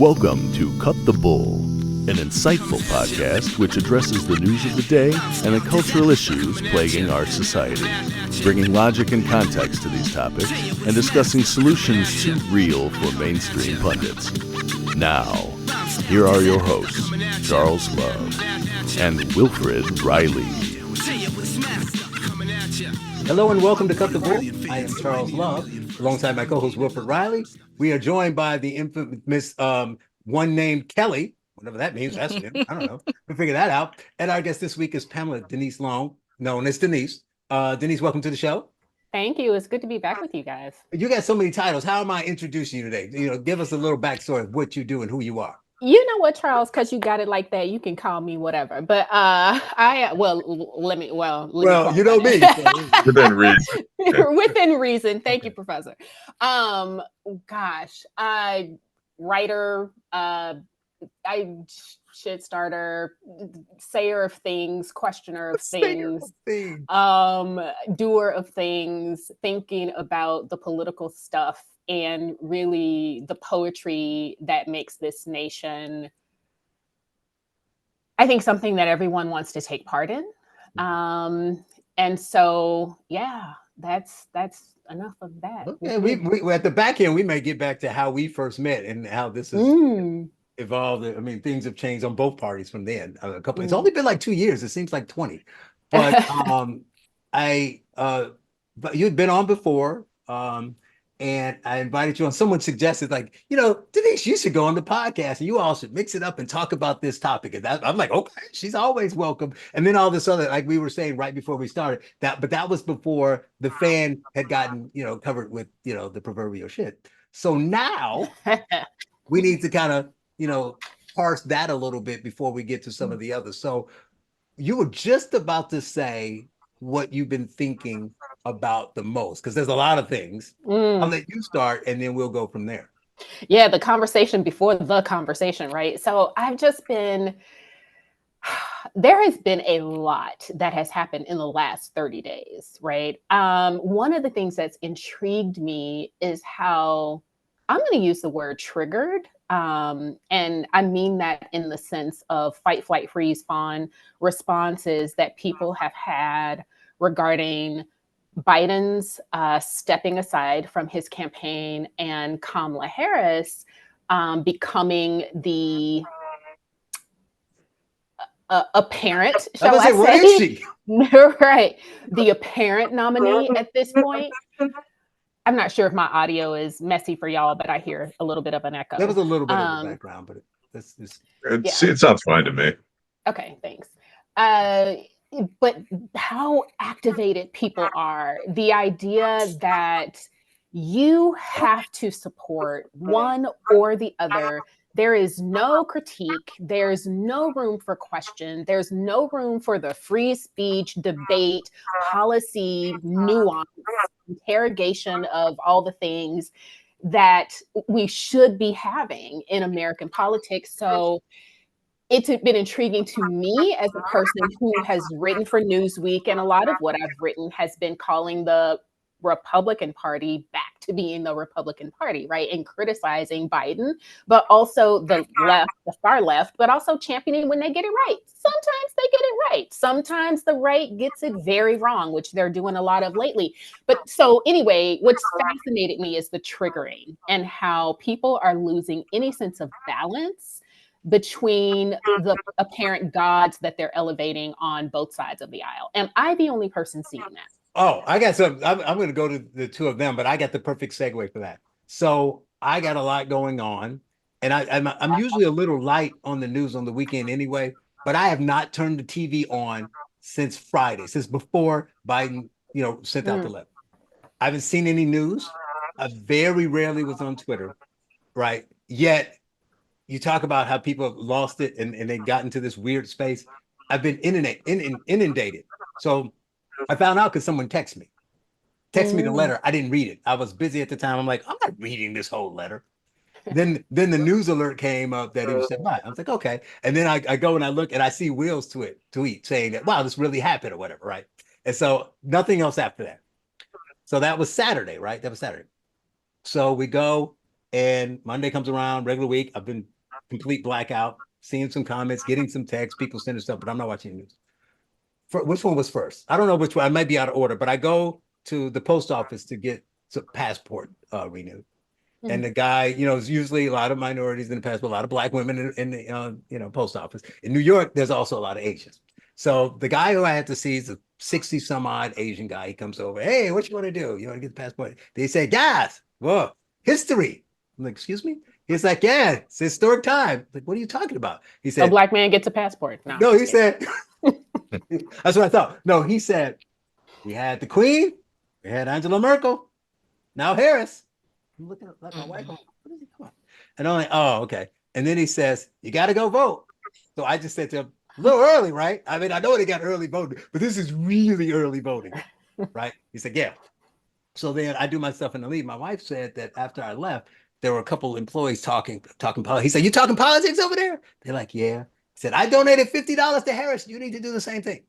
Welcome to Cut the Bull, an insightful podcast which addresses the news of the day and the cultural issues plaguing our society, bringing logic and context to these topics and discussing solutions too real for mainstream pundits. Now, here are your hosts, Charles Love and Wilfred Riley. Hello and welcome to Cut the Bull. I am Charles Love, alongside my co-host Wilfred Riley. We are joined by the infamous one named Kelly, whatever that means. That's him. I don't know. We'll figure that out. And our guest this week is Pamela Denise Long, known as Denise. Denise, welcome to the show. Thank you. It's good to be back with you guys. You got so many titles. How am I introducing you today? Give us a little backstory of what you do and who you are. You know what, Charles? Because you got it like that, you can call me whatever. But let me you know me. Within reason. Within reason. Thank you, Professor. Writer, shit starter, sayer of things, questioner of things, doer of things, thinking about the political stuff and really the poetry that makes this nation, I think, something that everyone wants to take part in. And so, yeah, that's enough of that. Okay, we at the back end, we may get back to how we first met and how this has evolved. I mean, things have changed on both parties from then. It's only been like 2 years. It seems like 20. But but you'd been on before. And I invited you on. Someone suggested, Denise, you should go on the podcast and you all should mix it up and talk about this topic. And I'm like, okay, she's always welcome. And then all this other, like we were saying right before we started, but that was before the fan had gotten, covered with, the proverbial shit. So now we need to kind of, parse that a little bit before we get to some of the others. So you were just about to say what you've been thinking about the most, because there's a lot of things. I'll let you start and then we'll go from there. Yeah, the conversation before the conversation, right? So there has been a lot that has happened in the last 30 days, right? One of the things that's intrigued me is how, I'm going to use the word triggered, and I mean that in the sense of fight, flight, freeze, fawn responses that people have had regarding Biden's stepping aside from his campaign and Kamala Harris becoming the apparent, shall I say? What is she? Right. The apparent nominee at this point. I'm not sure if my audio is messy for y'all, but I hear a little bit of an echo. There was a little bit of the background, but it sounds fine to me. Okay, thanks. But how activated people are, the idea that you have to support one or the other. There is no critique. There's no room for question. There's no room for the free speech, debate, policy, nuance, interrogation of all the things that we should be having in American politics. So it's been intriguing to me as a person who has written for Newsweek, and a lot of what I've written has been calling the Republican Party back to being the Republican Party, right? And criticizing Biden, but also the left, the far left, but also championing when they get it right. Sometimes they get it right. Sometimes the right gets it very wrong, which they're doing a lot of lately. But so anyway, what's fascinated me is the triggering and how people are losing any sense of balance between the apparent gods that they're elevating on both sides of the aisle. Am I the only person seeing that? Oh, I got some. I'm going to go to the two of them, but I got the perfect segue for that. So I got a lot going on, and I'm usually a little light on the news on the weekend anyway, but I have not turned the TV on since Friday, since before Biden, sent out the letter. I haven't seen any news. I very rarely was on Twitter, right? Yet you talk about how people have lost it and they got into this weird space. I've been inundated. So I found out because someone texted me the letter. I didn't read it. I was busy at the time. I'm like, I'm not reading this whole letter. Then the news alert came up that he said, right. I was like, okay. And then I go and I look and I see Will's tweet saying that, wow, this really happened or whatever, right? And so nothing else after that. So that was Saturday, right? That was Saturday. So we go And Monday comes around, regular week. I've been complete blackout, seeing some comments, getting some texts, people sending stuff, but I'm not watching news. Which one was first? I don't know which one. I might be out of order, but I go to the post office to get some passport renewed. And the guy, it's usually a lot of minorities in the past, but a lot of black women in the post office. In New York, there's also a lot of Asians. So the guy who I had to see is a 60 some odd Asian guy. He comes over, hey, what you want to do? You want to get the passport? They say, guys, whoa, history. I'm like, excuse me? He's like, yeah, it's historic time. I'm like, what are you talking about? He said, a black man gets a passport. No, he said, that's what I thought. No, he said, we had the Queen, we had Angela Merkel, now Harris. I'm looking at my wife. What is he doing? And I'm like, oh, okay. And then he says, you got to go vote. So I just said to him, a little early, right? I mean, I know they got early voting, but this is really early voting, right? He said, yeah. So then I do my stuff in the lead. My wife said that after I left, there were a couple employees talking politics. He said, you talking politics over there? They're like, yeah. He said, I donated $50 to Harris. You need to do the same thing.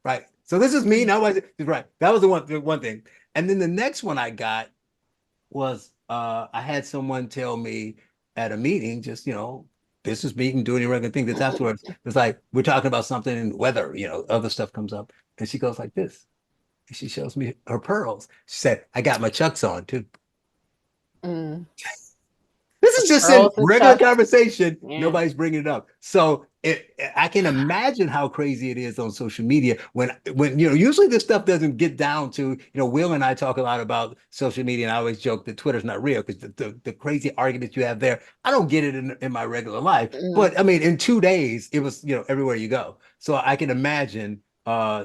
Right. So this is me. Now, right. That was the one thing. And then the next one I got was I had someone tell me at a meeting, just, business meeting, doing your regular thing. That's afterwards. It's like, we're talking about something in weather, other stuff comes up. And she goes like this. And she shows me her pearls. She said, I got my Chucks on too. This is just in regular conversation. Yeah. Nobody's bringing it up. So I can imagine how crazy it is on social media when usually this stuff doesn't get down to, Will and I talk a lot about social media, and I always joke that Twitter's not real because the crazy arguments you have there, I don't get it in my regular life. But I mean, in 2 days, it was, everywhere you go. So I can imagine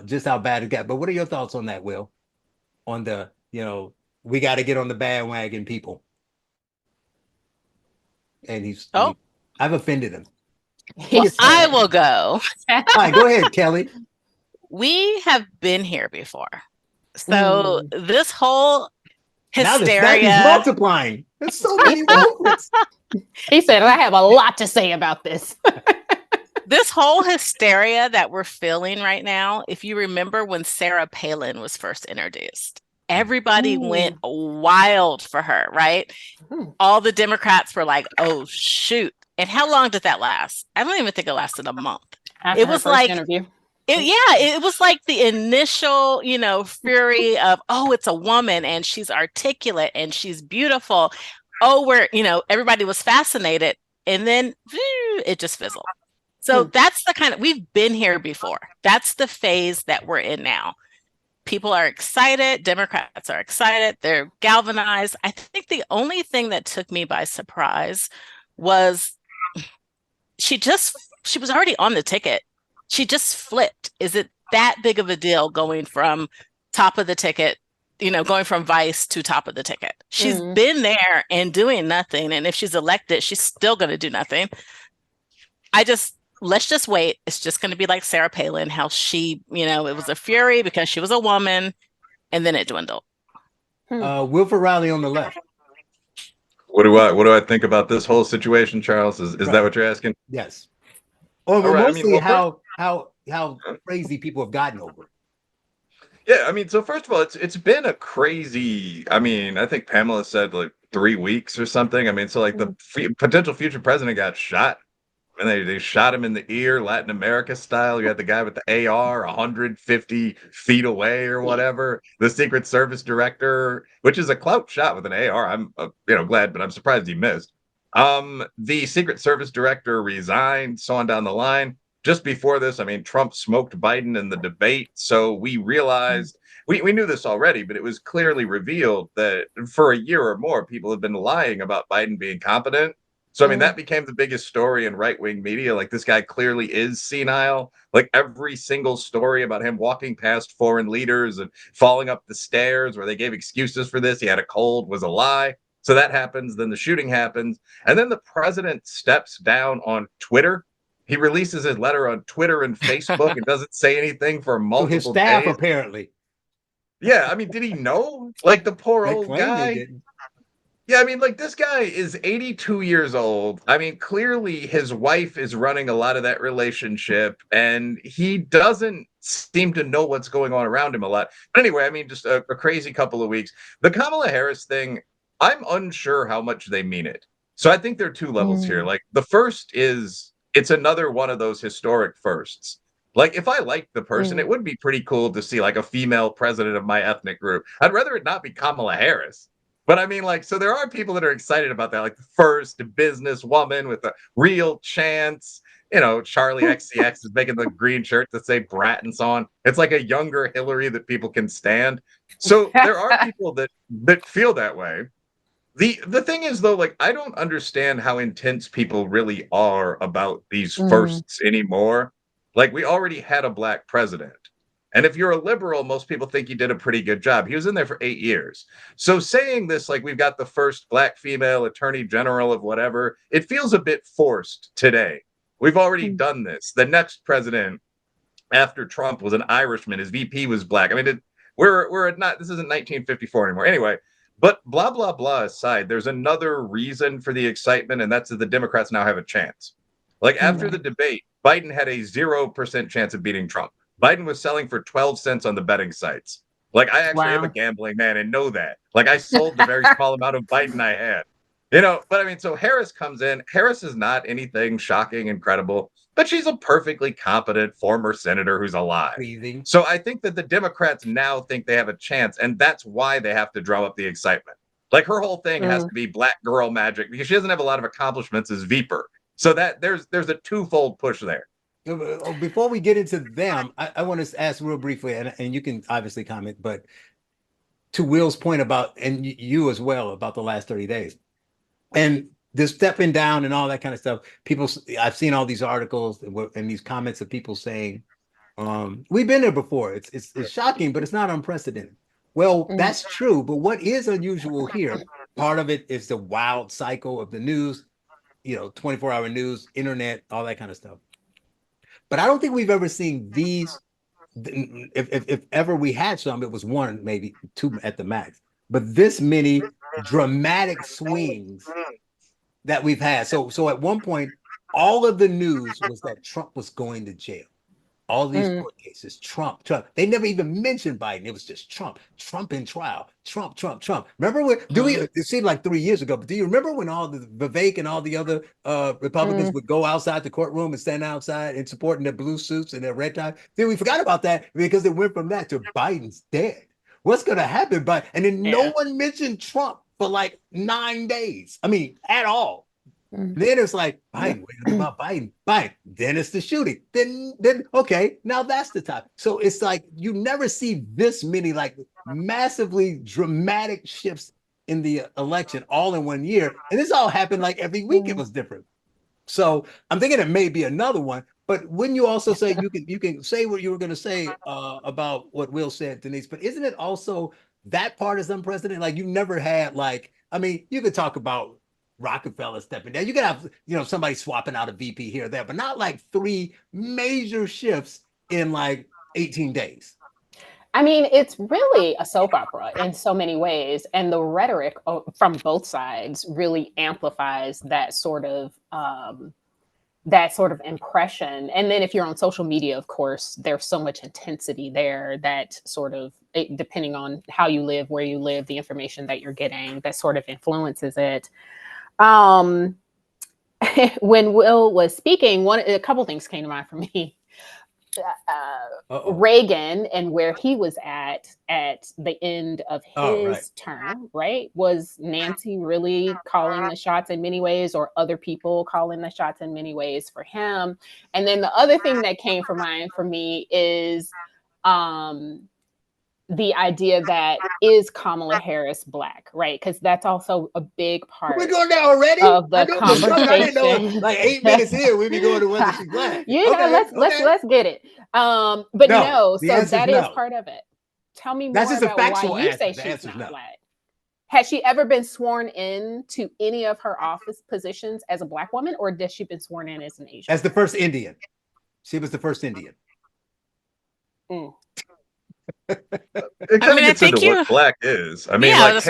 just how bad it got. But what are your thoughts on that, Will? On the, we got to get on the bandwagon people. And I've offended him. Well, I will go. All right, go ahead, Kelly. We have been here before. So this whole hysteria. Now he's multiplying. There's so many moments. He said, I have a lot to say about this. This whole hysteria that we're feeling right now, if you remember when Sarah Palin was first introduced, everybody went wild for her, right? All the Democrats were like, oh, shoot. And how long did that last? I don't even think it lasted a month. After it was like interview. It was like the initial, fury of, oh, it's a woman and she's articulate and she's beautiful. Oh, everybody was fascinated. And then it just fizzled. So that's the kind of, we've been here before. That's the phase that we're in now. People are excited. Democrats are excited. They're galvanized. I think the only thing that took me by surprise was she was already on the ticket. She just flipped. Is it that big of a deal going from top of the ticket, going from vice to top of the ticket? She's been there and doing nothing. And if she's elected, she's still going to do nothing. Let's just wait. It's just going to be like Sarah Palin, how she, it was a fury because she was a woman and then it dwindled. Wilford Riley on the left. What do I think about this whole situation, Charles? Is right. That what you're asking? Yes. Or mostly how crazy people have gotten over it. Yeah, so first of all, it's been a crazy, I think Pamela said like 3 weeks or something. So like the potential future president got shot. And they shot him in the ear, Latin America style. You had the guy with the AR 150 feet away or whatever. The Secret Service director, which is a clout shot with an AR. I'm glad, but I'm surprised he missed. The Secret Service director resigned, so on down the line. Just before this, Trump smoked Biden in the debate. So we realized, we knew this already, but it was clearly revealed that for a year or more, people have been lying about Biden being competent. So, that became the biggest story in right-wing media. Like, this guy clearly is senile. Like, every single story about him walking past foreign leaders and falling up the stairs where they gave excuses for this. He had a cold, was a lie. So that happens. Then the shooting happens. And then the president steps down on Twitter. He releases his letter on Twitter and Facebook and doesn't say anything for multiple days. So his staff, apparently. Yeah, did he know? Like, the poor old guy. Yeah, this guy is 82 years old. Clearly his wife is running a lot of that relationship, and he doesn't seem to know what's going on around him a lot. But anyway, just a crazy couple of weeks. The Kamala Harris thing, I'm unsure how much they mean it. So I think there are two levels here. Like the first is it's another one of those historic firsts. Like if I liked the person, it would be pretty cool to see like a female president of my ethnic group. I'd rather it not be Kamala Harris. But I mean, like, so there are people that are excited about that, like the first businesswoman with a real chance. You know, Charlie XCX is making the green shirt that say Bratton's on. It's like a younger Hillary that people can stand. So there are people that feel that way. The thing is though, like I don't understand how intense people really are about these firsts anymore. Like we already had a black president. And if you're a liberal, most people think he did a pretty good job. He was in there for 8 years. So saying this like we've got the first black female attorney general of whatever, it feels a bit forced today. We've already done this. The next president after Trump was an Irishman. His VP was black. I mean, we're not. This isn't 1954 anymore. Anyway, but blah blah blah aside, there's another reason for the excitement, and that's that the Democrats now have a chance. Like after the debate, Biden had a 0% chance of beating Trump. Biden was selling for 12 cents on the betting sites. Like I actually am a gambling man and know that. Like I sold the very small amount of Biden I had. You know, but I mean, so Harris comes in. Harris is not anything shocking, incredible, but she's a perfectly competent former senator who's alive. Breathing. So I think that the Democrats now think they have a chance, and that's why they have to drum up the excitement. Like her whole thing has to be black girl magic because she doesn't have a lot of accomplishments as Viper. So that there's a twofold push there. Before we get into them, I want to ask real briefly, and you can obviously comment, but to Will's point about, and you as well, about the last 30 days. And the stepping down and all that kind of stuff. People, I've seen all these articles and these comments of people saying, we've been there before. It's shocking, but it's not unprecedented. Well, that's true. But what is unusual here, part of it is the wild cycle of the news, 24-hour news, internet, all that kind of stuff. But I don't think we've ever seen these. If ever we had some, it was one, maybe two at the max. But this many dramatic swings that we've had. So at one point, all of the news was that Trump was going to jail. All these court cases, Trump. They never even mentioned Biden. It was just Trump in trial, Trump. Remember when? It seemed like 3 years ago, but do you remember when all the Vivek and all the other Republicans would go outside the courtroom and stand outside and supporting their blue suits and their red tie? Then we forgot about that because it went from that to Biden's dead. What's going to happen? And then no one mentioned Trump for like 9 days. I mean, at all. Then it's like Biden. What do you about Biden? Then it's the shooting. Then okay, now that's the time. So it's like you never see this many like massively dramatic shifts in the election all in 1 year, and this all happened like every week. It was different. So I'm thinking it may be another one. But wouldn't you also say you can say what you were going to say about what Will said, Denise? But isn't it also that part is unprecedented? Like you never had like, I mean, you could talk about Rockefeller stepping down. You could have, somebody swapping out a VP here or there, but not like 3 major shifts in like 18 days. I mean, it's really a soap opera in so many ways. And the rhetoric from both sides really amplifies that sort of impression. And then if you're on social media, of course, there's so much intensity there that sort of, depending on how you live, where you live, the information that you're getting, that sort of influences it. When Will was speaking, a couple things came to mind for me. Reagan and where he was at the end of his term, right? Was Nancy really calling the shots in many ways, or other people calling the shots in many ways for him? And then the other thing that came to mind for me is the idea that is Kamala Harris black, right? Because that's also a big part. We're going there already of the conversation. I didn't know like 8 minutes in, we'd be going to whether she's black. Let's get it. But no, so that is part of it. Tell me more about why you say she's not black. Has she ever been sworn in to any of her office positions as a black woman, or has she been sworn in as an Asian? As the first Indian. She was the first Indian. It kind of gets into what black is. I mean, like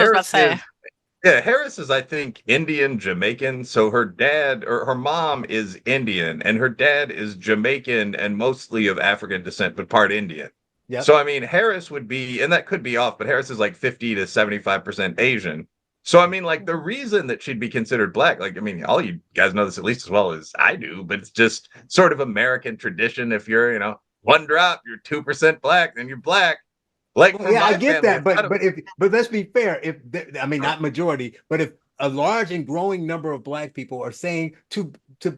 Harris is, I think, Indian Jamaican. So her dad or her mom is Indian, and her dad is Jamaican and mostly of African descent, but part Indian. Yep. So I mean, Harris would be, and that could be off, but Harris is like 50 to 75% Asian. So, I mean, like, the reason that she'd be considered black, like, I mean, all you guys know this at least as well as I do, but it's just sort of American tradition. If you're, one drop, you're 2% black, then you're black. Like, Well, for yeah, I my get family, that, it's kind of, but let's be fair. I mean, not majority, but if a large and growing number of black people are saying to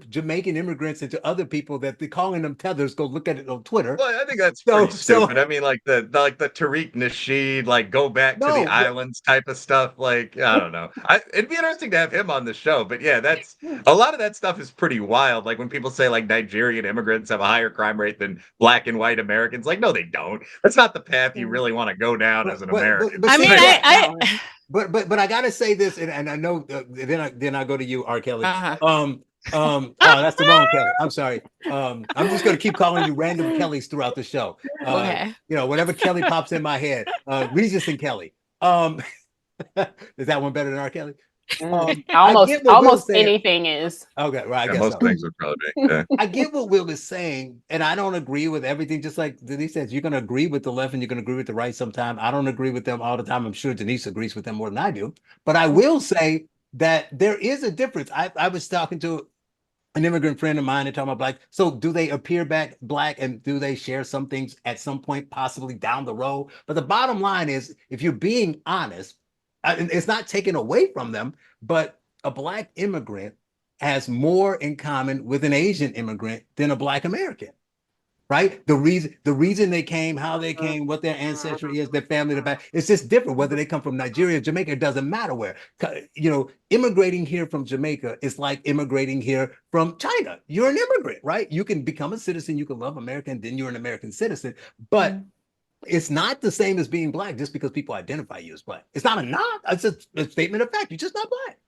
Jamaican immigrants and to other people that they're calling them tethers, go look at it on Twitter. well, I think that's pretty So stupid. I mean, like the Tariq Nasheed, like go back to the no, but islands type of stuff. Like, I don't know. It'd be interesting to have him on the show, but yeah, that's a lot of that stuff is pretty wild. Like when people say like Nigerian immigrants have a higher crime rate than black and white Americans, like, no, they don't. That's not the path you really want to go down as an American. but I see mean, that. I But I gotta say this, and I know then I go to you, R. Kelly. uh-huh. Oh, that's the wrong Kelly. I'm sorry. I'm just gonna keep calling you random Kellys throughout the show. Okay. Whatever Kelly pops in my head. Regis and Kelly. Is that one better than R. Kelly? I get what Will's Almost saying. anything is. Okay, right. I Yeah, guess most so. things would probably be. Yeah. I get what Will is saying, and I don't agree with everything. Just like Denise says, you're going to agree with the left and you're going to agree with the right sometime. I don't agree with them all the time. I'm sure Denise agrees with them more than I do. But I will say that there is a difference. I was talking to an immigrant friend of mine and talking about black. So do they appear back black and do they share some things at some point, possibly down the road? But the bottom line is, if you're being honest, it's not taken away from them, but a black immigrant has more in common with an Asian immigrant than a black American, right? The reason they came, how they came, what their ancestry is, their family, their back, it's just different. Whether they come from Nigeria, Jamaica, it doesn't matter where. Immigrating here from Jamaica is like immigrating here from China. You're an immigrant, right? You can become a citizen, you can love America, and then you're an American citizen. But it's not the same as being black just because people identify you as black. It's not a knock. It's a statement of fact. You're just not black.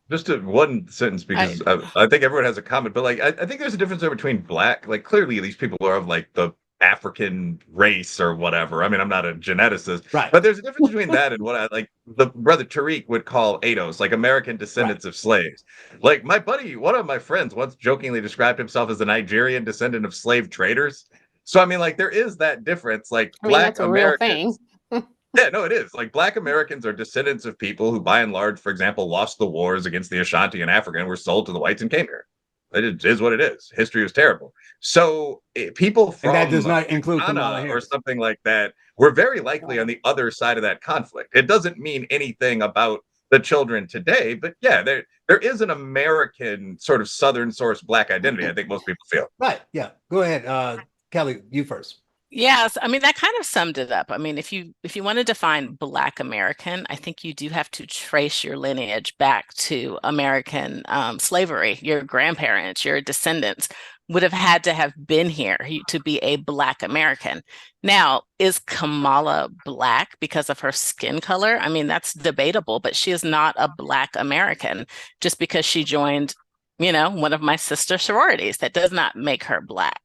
Just one sentence because I think everyone has a comment, but like I think there's a difference there between black. Like clearly these people are of like the African race or whatever. I mean, I'm not a geneticist, Right. but there's a difference between that and what I like the brother Tariq would call ADOS, like American descendants of slaves. Like my buddy, one of my friends once jokingly described himself as a Nigerian descendant of slave traders. So I mean, like there is that difference. Like I mean, black that's a real Americans. thing. Yeah, no, it is. Like black Americans are descendants of people who, by and large, for example, lost the wars against the Ashanti and African and were sold to the whites and came here. It is what it is. History was terrible. So people And that does from not include Kamala Ghana or Harris. something like that were very likely on the other side of that conflict. It doesn't mean anything about the children today, but yeah, there is an American sort of Southern source black identity. I think most people feel. Right. Yeah. Go ahead, Kelly. You first. Yes, I mean that kind of summed it up. I mean, if you want to define Black American, I think you do have to trace your lineage back to American slavery. Your grandparents, your descendants would have had to have been here to be a Black American. Now, is Kamala Black because of her skin color? I mean, that's debatable, but she is not a Black American just because she joined, one of my sister sororities. That does not make her Black.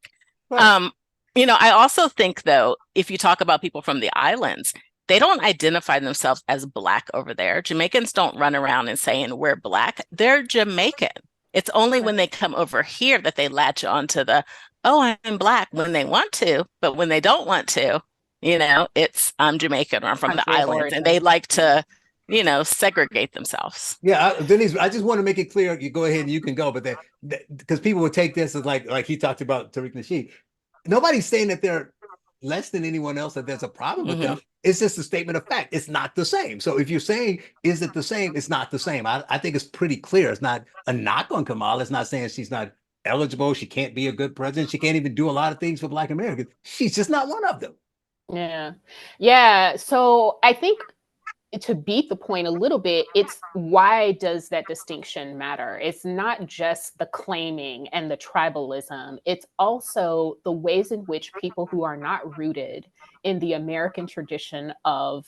Right. I also think, though, if you talk about people from the islands, they don't identify themselves as Black over there. Jamaicans don't run around and saying we're Black. They're Jamaican. It's only when they come over here that they latch onto oh, I'm Black when they want to, but when they don't want to, it's I'm Jamaican or I'm from the islands, and they like to, segregate themselves. Yeah, Denise, I just want to make it clear. You go ahead and you can go, but because people would take this as like he talked about Tariq Nasheed. Nobody's saying that they're less than anyone else, that there's a problem with them. It's just a statement of fact. It's not the same. So if you're saying, is it the same? It's not the same. I think it's pretty clear. It's not a knock on Kamala. It's not saying she's not eligible. She can't be a good president. She can't even do a lot of things for Black Americans. She's just not one of them. Yeah. Yeah. So I think to beat the point a little bit, it's why does that distinction matter? It's not just the claiming and the tribalism. It's also the ways in which people who are not rooted in the American tradition of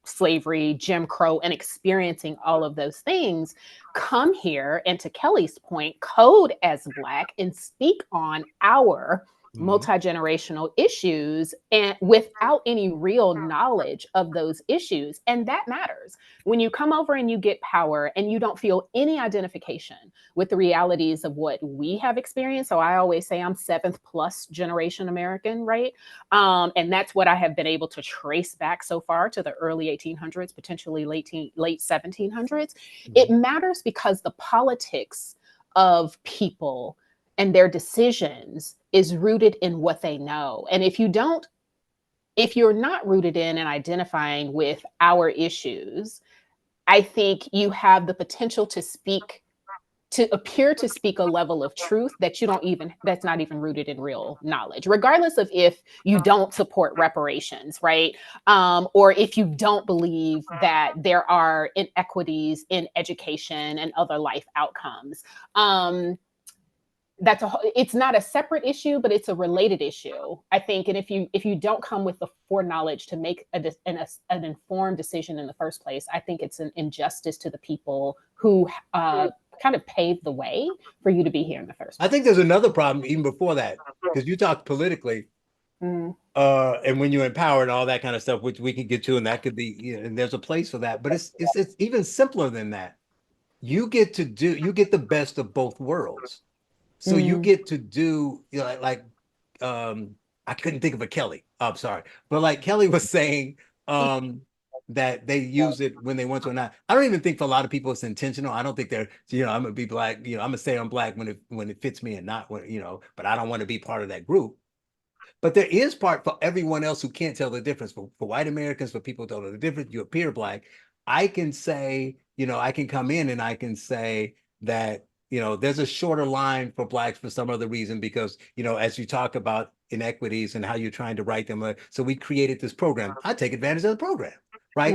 slavery, Jim Crow, and experiencing all of those things come here and, to Kelly's point, code as Black and speak on our multi-generational issues and without any real knowledge of those issues. And that matters. When you come over and you get power and you don't feel any identification with the realities of what we have experienced. So I always say I'm 7th plus generation American, right? And that's what I have been able to trace back so far to the early 1800s, potentially late 1700s. It matters because the politics of people and their decisions is rooted in what they know. And if you're not rooted in and identifying with our issues, I think you have the potential to appear to speak a level of truth that that's not even rooted in real knowledge, regardless of if you don't support reparations, right? Or if you don't believe that there are inequities in education and other life outcomes. It's not a separate issue, but it's a related issue, I think. And if you don't come with the foreknowledge to make an informed decision in the first place, I think it's an injustice to the people who kind of paved the way for you to be here in the first place. I think there's another problem even before that, because you talk politically, and when you're empowered and all that kind of stuff, which we can get to, and that could be, and there's a place for that. But it's even simpler than that. You get the best of both worlds. So you get to do, I couldn't think of a Kelly. Oh, I'm sorry. But like Kelly was saying, that they use it when they want to or not. I don't even think for a lot of people it's intentional. I don't think they're, I'm gonna be black, I'm gonna say I'm black when it fits me and not when, but I don't want to be part of that group. But there is part for everyone else who can't tell the difference. For white Americans, for people who don't know the difference, you appear black. I can say, I can come in and I can say that, there's a shorter line for blacks for some other reason, because, as you talk about inequities and how you're trying to right them. So we created this program. I take advantage of the program. Right.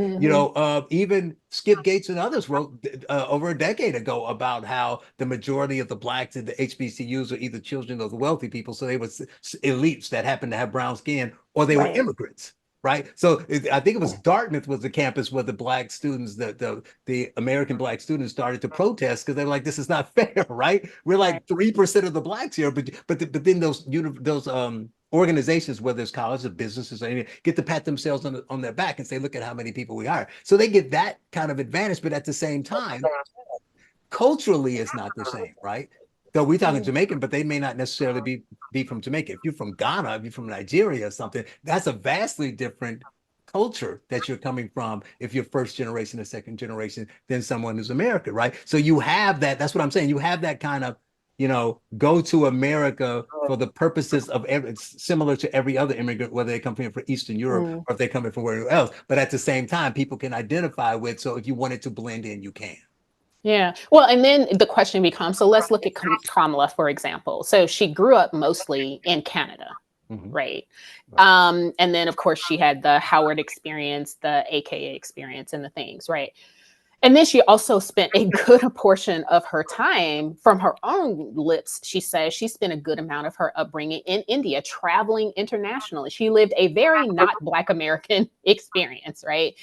Even Skip Gates and others wrote over a decade ago about how the majority of the blacks in the HBCUs are either children of the wealthy people. So they were elites that happened to have brown skin, or they were immigrants. Right. So I think it was Dartmouth was the campus where the black students, the American black students started to protest because they're like, this is not fair. Right. We're like 3% of the blacks here. But then those organizations, whether it's colleges or businesses or anything, get to pat themselves on their back and say, look at how many people we hire. So they get that kind of advantage. But at the same time, culturally, it's not the same. Right. So we're talking Jamaican, but they may not necessarily be from Jamaica. If you're from Ghana, if you're from Nigeria or something, that's a vastly different culture that you're coming from if you're first generation or second generation than someone who's American, right? So you have that. That's what I'm saying. You have that kind of, go to America for the purposes of it's similar to every other immigrant, whether they come from Eastern Europe or if they're coming from wherever else. But at the same time, people can identify with. So if you wanted to blend in, you can. Yeah. Well, and then the question becomes, so let's look at Kamala, for example. So she grew up mostly in Canada, right? And then, of course, she had the Howard experience, the AKA experience, and the things, right? And then she also spent a good portion of her time, from her own lips, she says she spent a good amount of her upbringing in India, traveling internationally. She lived a very not Black American experience, right?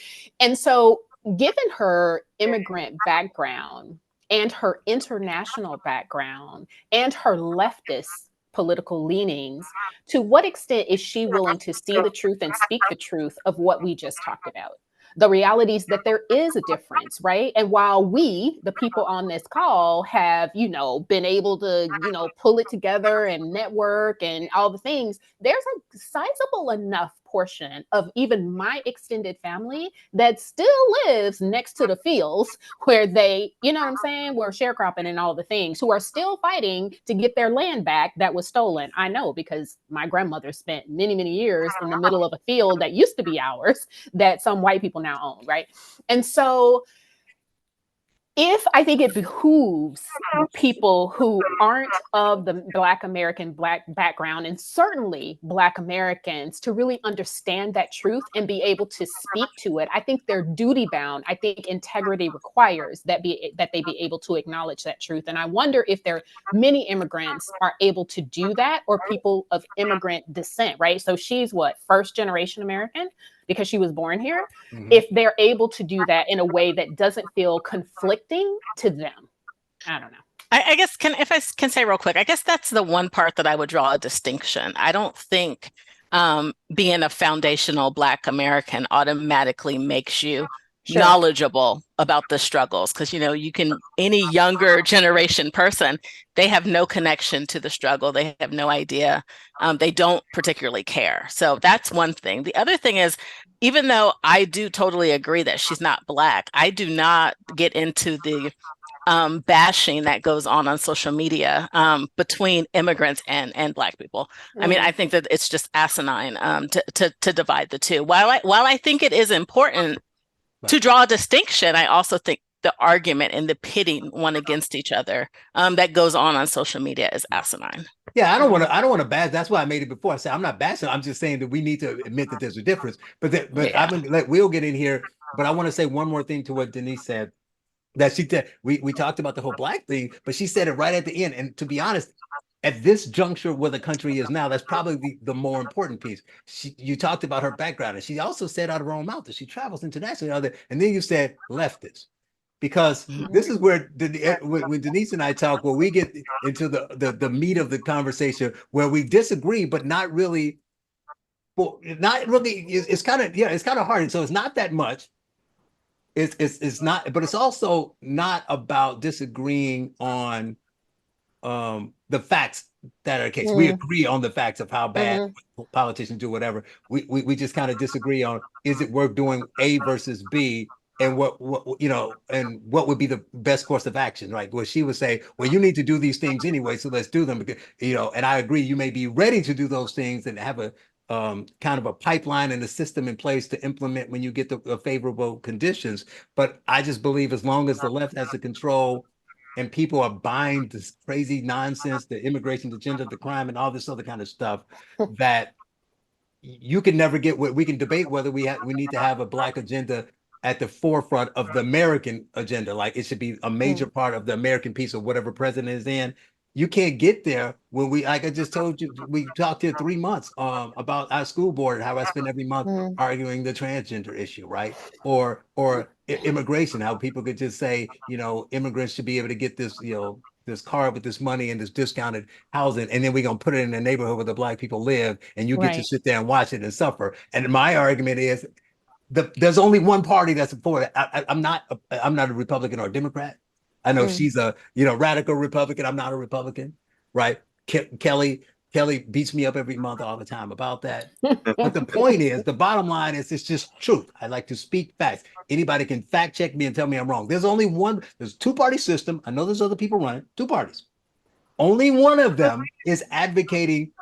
And so given her immigrant background and her international background and her leftist political leanings, to what extent is she willing to see the truth and speak the truth of what we just talked about? The reality is that there is a difference, right? And while we, the people on this call, have, been able to, pull it together and network and all the things, there's a sizable enough portion of even my extended family that still lives next to the fields where they, what I'm saying, were sharecropping and all the things, who are still fighting to get their land back that was stolen. I know, because my grandmother spent many, many years in the middle of a field that used to be ours that some white people now own, right? And so if I think it behooves people who aren't of the Black background, and certainly Black Americans, to really understand that truth and be able to speak to it, I think they're duty bound. I think integrity requires that they be able to acknowledge that truth. And I wonder if many immigrants are able to do that, or people of immigrant descent, right? So she's what, first generation American? Because she was born here, if they're able to do that in a way that doesn't feel conflicting to them. I don't know. I guess if I can say real quick, I guess that's the one part that I would draw a distinction. I don't think being a foundational Black American automatically makes you knowledgeable about the struggles, because you can, any younger generation person, they have no connection to the struggle, they have no idea, they don't particularly care. So that's one thing. The other thing is, even though I do totally agree that she's not Black, I do not get into the bashing that goes on social media between immigrants and Black people. I mean, I think that it's just asinine to divide the two. While I think it is important to draw a distinction, I also think the argument and the pitting one against each other that goes on social media is asinine. Yeah, I don't want to bash. That's why I made it before. I said I'm not bashing. I'm just saying that we need to admit that there's a difference. But I'm gonna let Will get in here. But I want to say one more thing to what Denise said. That she did. We talked about the whole Black thing, but she said it right at the end. And to be honest, at this juncture where the country is now, that's probably the more important piece. You talked about her background, and she also said out of her own mouth that she travels internationally. And then you said leftist, because this is where when Denise and I talk, where we get into the meat of the conversation, where we disagree, but not really. Well, not really. It's kind of hard. And so it's not that much. It's not, but it's also not about disagreeing on the facts that are the case. We agree on the facts of how bad politicians do whatever. We just kind of disagree on, is it worth doing A versus B, and what and what would be the best course of action, right? Where she would say, well, you need to do these things anyway, so let's do them, because and I agree, you may be ready to do those things and have a kind of a pipeline and a system in place to implement when you get the favorable conditions. But I just believe as long as the left has the control and people are buying this crazy nonsense, the immigration agenda, the crime, and all this other kind of stuff, that you can never get what we can debate whether we need to have a Black agenda at the forefront of the American agenda. Like it should be a major part of the American piece of whatever president is in. You can't get there when like I just told you, we talked here 3 months about our school board and how I spend every month arguing the transgender issue, right? Or immigration, how people could just say, immigrants should be able to get this, this car with this money and this discounted housing, and then we're gonna put it in the neighborhood where the Black people live, and you get to sit there and watch it and suffer. And my argument is, there's only one party that's for it. I'm not a Republican or a Democrat. I know she's a radical Republican. I'm not a Republican, right? Kelly beats me up every month all the time about that. But the point is, the bottom line is, it's just truth. I like to speak facts. Anybody can fact check me and tell me I'm wrong. There's only one. There's two-party system. I know there's other people running two parties. Only one of them is advocating,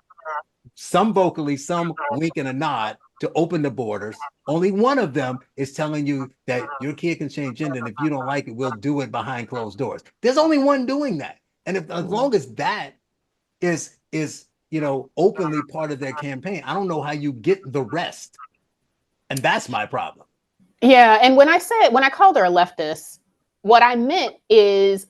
some vocally, some wink and a nod, to open the borders. Only one of them is telling you that your kid can change gender, and if you don't like it, we'll do it behind closed doors. There's only one doing that. And as long as that is openly part of their campaign, I don't know how you get the rest. And that's my problem. Yeah. And when I called her a leftist, what I meant is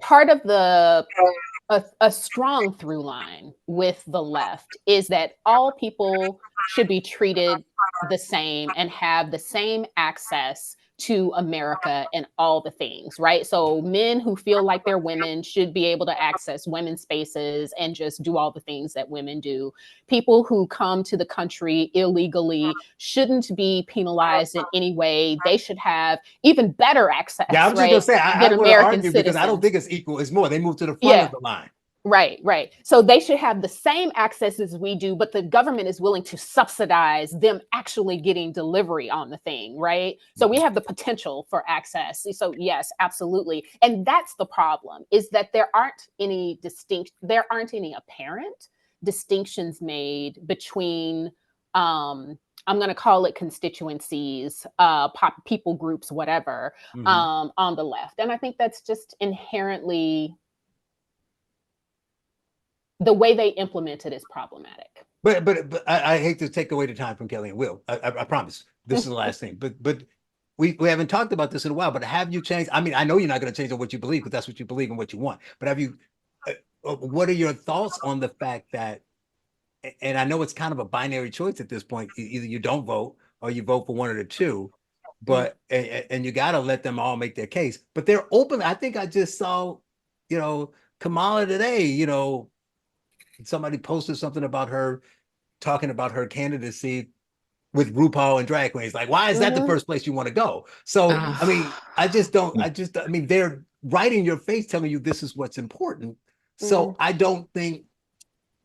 part of a strong through line with the left is that all people should be treated the same and have the same access to America and all the things, right? So men who feel like they're women should be able to access women's spaces and just do all the things that women do. People who come to the country illegally shouldn't be penalized in any way. They should have even better access. Yeah, I'm just gonna say, I would argue, because I don't think it's equal. It's more. They move to the front of the line. Right. So they should have the same access as we do, but the government is willing to subsidize them actually getting delivery on the thing, right? So we have the potential for access. So yes, absolutely. And that's the problem, is that there aren't any apparent distinctions made between, I'm going to call it constituencies, people groups, whatever, on the left. And I think that's just inherently, the way they implement it is problematic. But I hate to take away the time from Kelly and Will. I promise this is the last thing. But we haven't talked about this in a while. But have you changed? I mean, I know you're not going to change on what you believe, because that's what you believe and what you want. But have you? What are your thoughts on the fact that? And I know it's kind of a binary choice at this point. Either you don't vote or you vote for one of the two. But and you got to let them all make their case. But they're open. I think I just saw Kamala today, somebody posted something about her talking about her candidacy with RuPaul and drag queens. Like, why is that the first place you want to go? So, I mean, they're right in your face telling you this is what's important. So I don't think,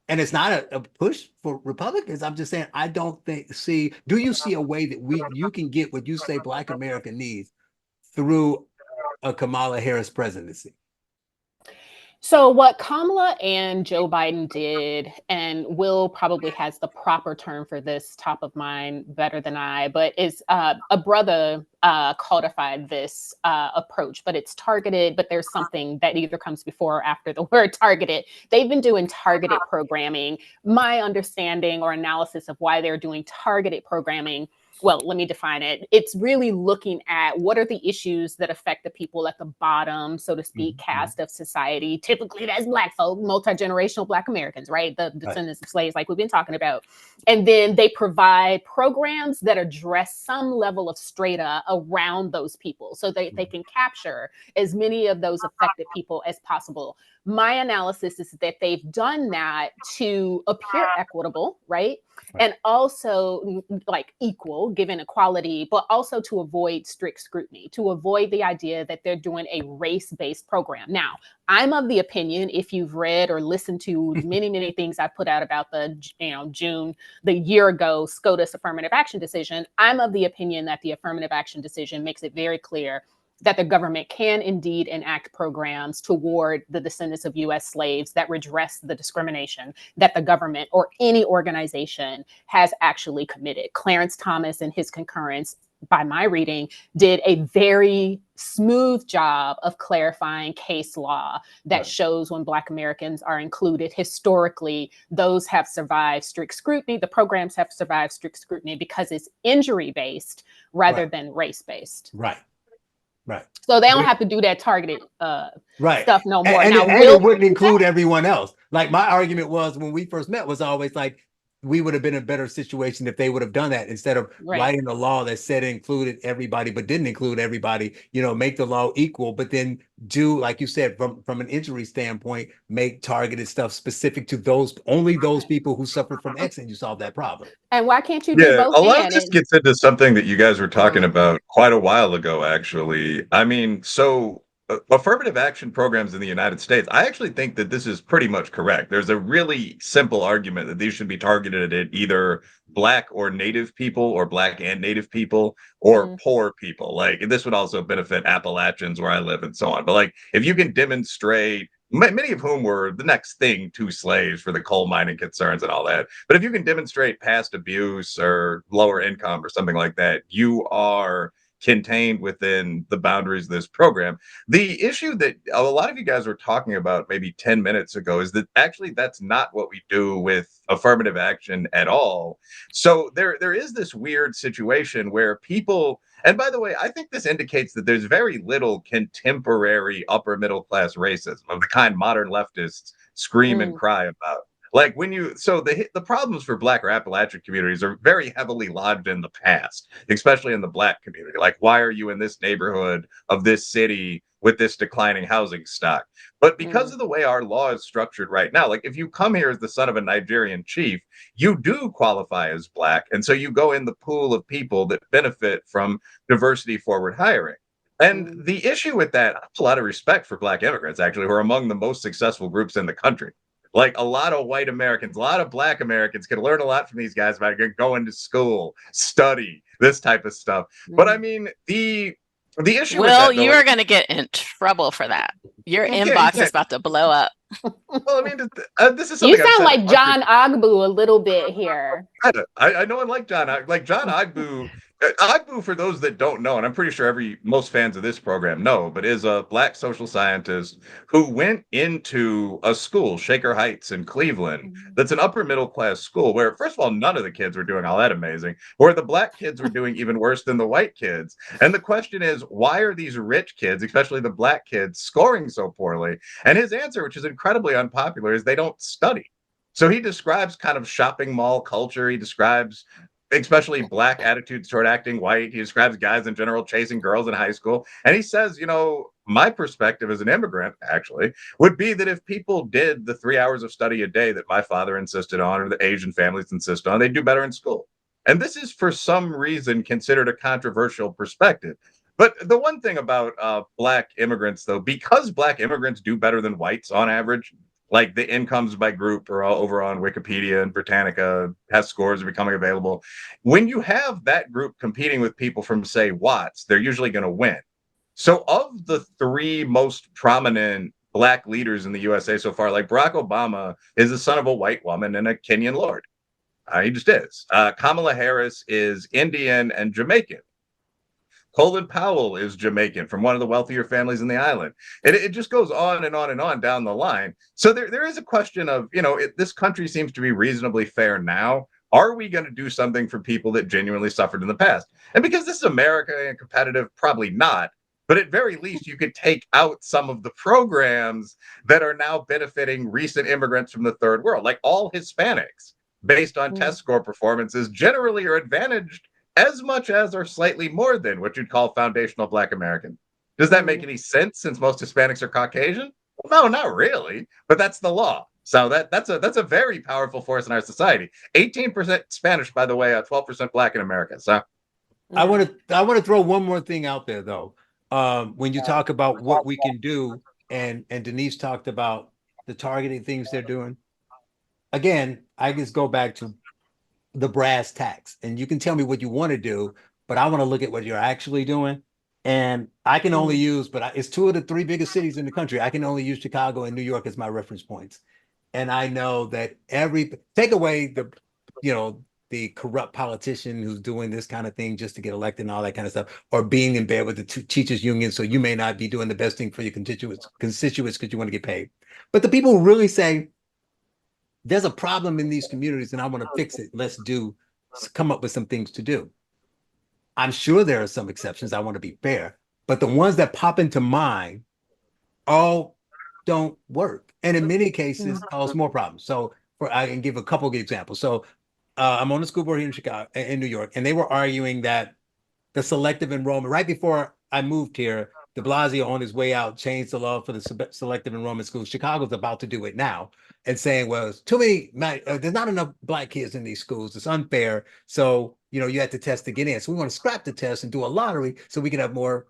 and it's not a push for Republicans. I'm just saying, I don't do you see a way that you can get what you say Black America needs through a Kamala Harris presidency? So what Kamala and Joe Biden did, and Will probably has the proper term for this top of mind better than I, but is a brother codified this approach, but it's targeted, but there's something that either comes before or after the word targeted. They've been doing targeted programming. My understanding or analysis of why they're doing targeted programming, well, let me define it. It's really looking at what are the issues that affect the people at the bottom, so to speak, cast of society. Typically, that's Black folk, multi-generational Black Americans, right? The descendants of slaves, like we've been talking about. And then they provide programs that address some level of strata around those people so they can capture as many of those affected people as possible. My analysis is that they've done that to appear equitable, right? And also like equal, given equality, but also to avoid strict scrutiny, to avoid the idea that they're doing a race-based program. Now, I'm of the opinion, if you've read or listened to many things I put out about the June, the year ago SCOTUS affirmative action decision, I'm of the opinion that the affirmative action decision makes it very clear that the government can indeed enact programs toward the descendants of U.S. slaves that redress the discrimination that the government or any organization has actually committed. Clarence Thomas and his concurrence, by my reading, did a very smooth job of clarifying case law that shows when Black Americans are included. Historically, those have survived strict scrutiny. The programs have survived strict scrutiny because it's injury-based rather than race-based. Right. So they don't have to do that targeted stuff no more. And now, it wouldn't include everyone else. Like my argument was when we first met was always like, we would have been in a better situation if they would have done that instead of writing a law that said it included everybody but didn't include everybody. Make the law equal, but then do, like you said, from an injury standpoint, make targeted stuff specific to those people who suffered from X, and you solve that problem. And why can't you do both? A lot of this gets into something that you guys were talking about quite a while ago, actually. I mean, so affirmative action programs in the United States, I actually think that this is pretty much correct. There's a really simple argument that these should be targeted at either Black or Native people, or Black and Native people, or poor people. Like, this would also benefit Appalachians where I live and so on. But like, if you can demonstrate, many of whom were the next thing to slaves for the coal mining concerns and all that. But if you can demonstrate past abuse or lower income or something like that, you are contained within the boundaries of this program. The issue that a lot of you guys were talking about maybe 10 minutes ago is that actually that's not what we do with affirmative action at all. So there is this weird situation where people, and by the way, I think this indicates that there's very little contemporary upper middle class racism of the kind modern leftists scream and cry about. Like the problems for Black or Appalachian communities are very heavily lodged in the past, especially in the Black community. Like, why are you in this neighborhood of this city with this declining housing stock? But because of the way our law is structured right now, like if you come here as the son of a Nigerian chief, you do qualify as Black. And so you go in the pool of people that benefit from diversity forward hiring. And the issue with that, I have a lot of respect for Black immigrants, actually, who are among the most successful groups in the country. Like a lot of white Americans, a lot of Black Americans can learn a lot from these guys about going to school, study, this type of stuff. But I mean, the issue with that, though, you are going to get in trouble for that. Your inbox is about to blow up. Well, I mean, this is something you sound like John Ogbu a little bit here. I know, and like John Ogbu. Ogbu, for those that don't know, and I'm pretty sure most fans of this program know, but is a Black social scientist who went into a school, Shaker Heights in Cleveland, that's an upper middle class school where, first of all, none of the kids were doing all that amazing, where the Black kids were doing even worse than the white kids. And the question is, why are these rich kids, especially the Black kids, scoring so poorly? And his answer, which is incredibly unpopular, is they don't study. So he describes kind of shopping mall culture. He describes especially Black attitudes toward acting white. He describes guys in general chasing girls in high school. And he says, my perspective as an immigrant actually would be that if people did the 3 hours of study a day that my father insisted on, or the Asian families insist on, they'd do better in school. And this is for some reason considered a controversial perspective. But the one thing about Black immigrants, though, because Black immigrants do better than whites on average, like the incomes by group are all over on Wikipedia and Britannica, test scores are becoming available. When you have that group competing with people from, say, Watts, they're usually going to win. So, of the three most prominent Black leaders in the USA so far, like Barack Obama is the son of a white woman and a Kenyan lord. He just is. Kamala Harris is Indian and Jamaican. Colin Powell is Jamaican from one of the wealthier families in the island. It just goes on and on and on down the line. So there is a question of, this country seems to be reasonably fair now. Are we going to do something for people that genuinely suffered in the past? And because this is America and competitive, probably not. But at very least, you could take out some of the programs that are now benefiting recent immigrants from the third world, like all Hispanics, based on test score performances, generally are advantaged as much as or slightly more than what you'd call foundational Black American. Does that make any sense since most Hispanics are Caucasian? Well, no, not really, but that's the law. So that's a very powerful force in our society. 18% Spanish, by the way, 12% Black in America. So I want to throw one more thing out there though. When you talk about what we can do, and Denise talked about the targeting things they're doing. Again, I just go back to the brass tacks, and you can tell me what you want to do, but I want to look at what you're actually doing. And I can only use, it's two of the three biggest cities in the country. I can only use Chicago and New York as my reference points. And I know that take away the corrupt politician who's doing this kind of thing just to get elected and all that kind of stuff, or being in bed with the teachers union. So you may not be doing the best thing for your constituents because you want to get paid. But the people who really say, there's a problem in these communities and I want to fix it, come up with some things to do. I'm sure there are some exceptions. I want to be fair, but the ones that pop into mind all don't work. And in many cases cause more problems. So I can give a couple of examples. So I'm on the school board here in Chicago, in New York, and they were arguing that the selective enrollment, right before I moved here, de Blasio on his way out changed the law for the selective enrollment schools. Chicago's about to do it now and saying, well, it's too many, there's not enough Black kids in these schools. It's unfair. So, you have to test to get in. So we want to scrap the test and do a lottery so we can have more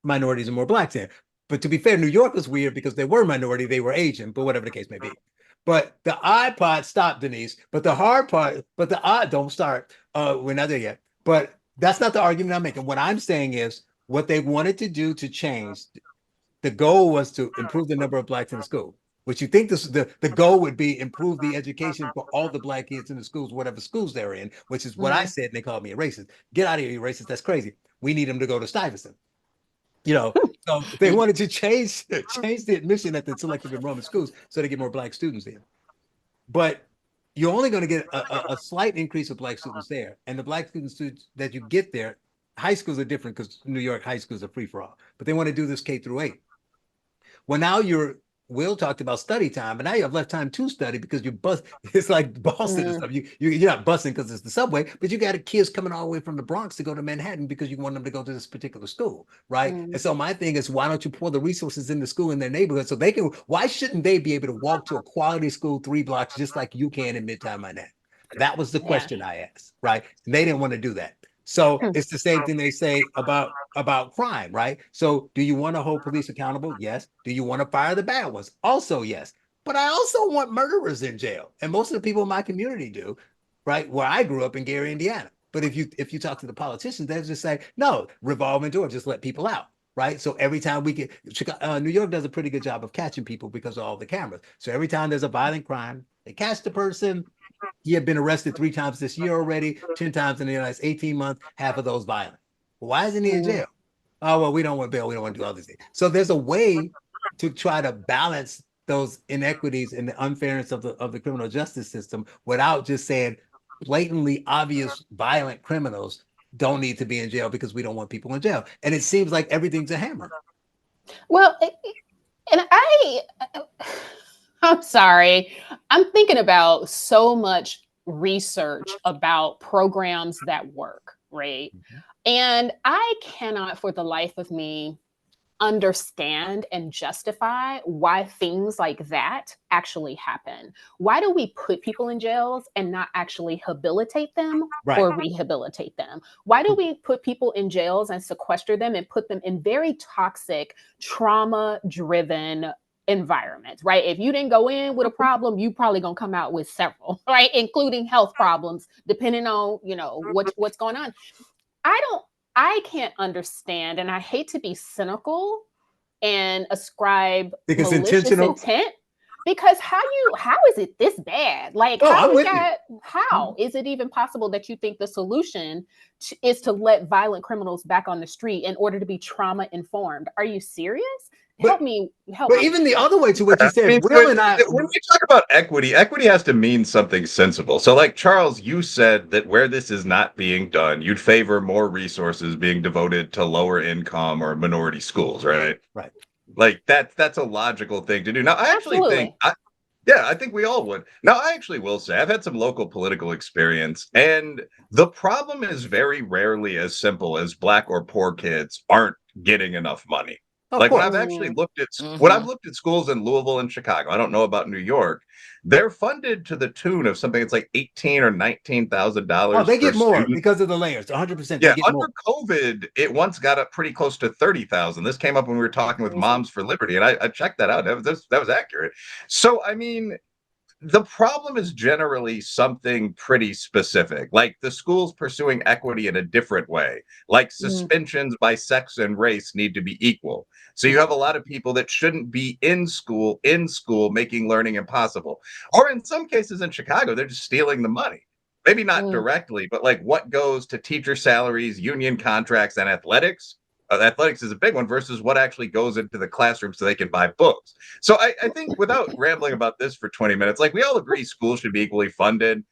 minorities and more Blacks in. But to be fair, New York was weird because they were minority, they were Asian, but whatever the case may be. But the iPod, stop, Denise. But the hard part, don't start. We're not there yet. But that's not the argument I'm making. What I'm saying is what they wanted to do to change, the goal was to improve the number of Blacks in the school. Which you think the goal would be improve the education for all the Black kids in the schools, whatever schools they're in, which is what I said, and they called me a racist. Get out of here, you racist. That's crazy. We need them to go to Stuyvesant. So they wanted to change the admission at the selective enrollment schools so they get more Black students in. But you're only going to get a slight increase of Black students there. And the Black students that you get there, high schools are different because New York high schools are free for all. But they want to do this K through 8. Well, now Will talked about study time, but now you have less time to study because you bus. It's like Boston and stuff. You're not busing because it's the subway, but you got kids coming all the way from the Bronx to go to Manhattan because you want them to go to this particular school, right? And so my thing is, why don't you pour the resources in the school in their neighborhood so they can? Why shouldn't they be able to walk to a quality school 3 blocks just like you can in Midtown Manhattan? That was the question I asked, right? And they didn't want to do that. So it's the same thing they say about crime, right? So do you want to hold police accountable? Yes. Do you want to fire the bad ones? Also, yes. But I also want murderers in jail. And most of the people in my community do, right? Where I grew up in Gary, Indiana. But if you talk to the politicians, they'll just say, no, revolving door, just let people out. Right. So every time we get New York does a pretty good job of catching people because of all the cameras. So every time there's a violent crime, they catch the person. He had been arrested 3 times this year already, 10 times in the last 18 months, half of those violent. Well, why isn't he in jail? Oh, well, we don't want bail. We don't want to do all these things. So there's a way to try to balance those inequities and the unfairness of the criminal justice system without just saying blatantly obvious violent criminals don't need to be in jail because we don't want people in jail. And it seems like everything's a hammer. Well, and I'm sorry. I'm thinking about so much research about programs that work, right? And I cannot for the life of me understand and justify why things like that actually happen. Why do we put people in jails and not actually habilitate them or rehabilitate them? Why do we put people in jails and sequester them and put them in very toxic, trauma-driven environments, right? If you didn't go in with a problem, you probably gonna come out with several, right? Including health problems, depending on, what's going on. I can't understand, and I hate to be cynical and ascribe Because malicious intentional. intent, because how is it this bad? Like, Oh, how I'm is with you. that? How is it even possible that you think the solution is to let violent criminals back on the street in order to be trauma informed? Are you serious? Help me. But even the other way to what you I said, mean, Will and I. when we talk about equity, equity has to mean something sensible. So, like Charles, you said that where this is not being done, you'd favor more resources being devoted to lower income or minority schools, right? Right. Like that's a logical thing to do. Now, I actually think, Absolutely. yeah, I think we all would. Now, I actually will say I've had some local political experience, and the problem is very rarely as simple as black or poor kids aren't getting enough money. Of Like when course. I've actually looked at when I've Mhm. looked at schools in Louisville and Chicago, I don't know about New York, they're funded to the tune of something that's like $18,000 or Oh, $19,000 they per get more student. because of the layers. 100%. They Yeah, get under more. COVID, it once got up pretty close to 30,000. This came up when we were talking with Crazy. Moms for Liberty, and I checked that out. That was accurate. So, I mean, the problem is generally something pretty specific, like the schools pursuing equity in a different way, like Mm, suspensions by sex and race need to be equal. So you have a lot of people that shouldn't be in school, making learning impossible. Or in some cases in Chicago, they're just stealing the money. Maybe not mm, directly, but like what goes to teacher salaries, union contracts, and athletics. Athletics is a big one versus what actually goes into the classroom so they can buy books. So I think without rambling about this for 20 minutes, like we all agree schools should be equally funded.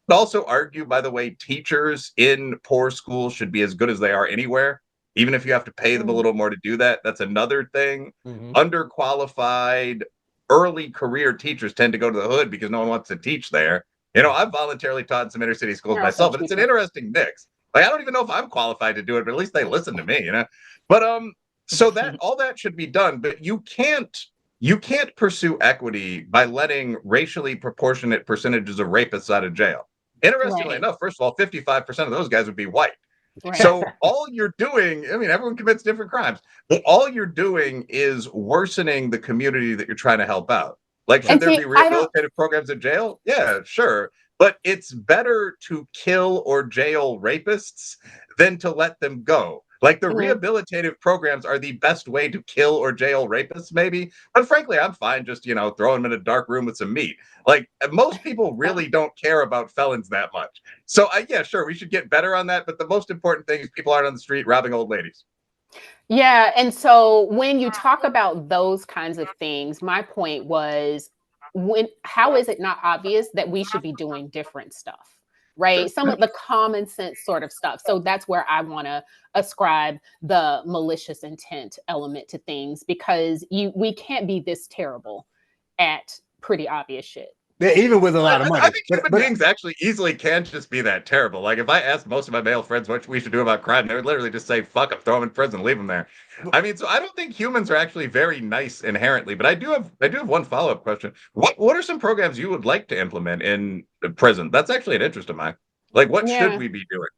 But also argue, by the way, teachers in poor schools should be as good as they are anywhere, even if you have to pay them a mm, little more to do that. That's another thing. Mhm. Underqualified early career teachers tend to go to the hood because no one wants to teach there. You know, I've voluntarily taught in some inner city schools you're also a myself, and it's an teacher. interesting mix. Like I don't even know if I'm qualified to do it, but at least they listen to me, you know. But so that all that should be done, but you can't pursue equity by letting racially proportionate percentages of rapists out of jail. Interestingly Right. enough, first of all, 55% of those guys would be white. Right. So all you're doing, I mean, everyone commits different crimes, but all you're doing is worsening the community that you're trying to help out. Like, should And there see, be I don't. rehabilitative programs in jail? Yeah, sure. But it's better to kill or jail rapists than to let them go. Like the Mm, rehabilitative programs are the best way to kill or jail rapists, maybe. But frankly, I'm fine just, throwing them in a dark room with some meat. Like most people really don't care about felons that much. So yeah, sure, we should get better on that. But the most important thing is people aren't on the street robbing old ladies. yeah. And so when you talk about those kinds of things, my point was, how is it not obvious that we should be doing different stuff? Sure. Right. Some of the common sense sort of stuff. So that's where I want to ascribe the malicious intent element to things, because we can't be this terrible at pretty obvious shit. Yeah, even with a I, lot of I money. think But human but beings actually easily can just be that terrible. Like if I asked most of my male friends what we should do about crime, they would literally just say, fuck them, throw them in prison, leave them there. I mean, so I don't think humans are actually very nice inherently, but I do have one follow-up question. What are some programs you would like to implement in the prison? That's actually an interest of mine. Like what should Yeah. we be doing?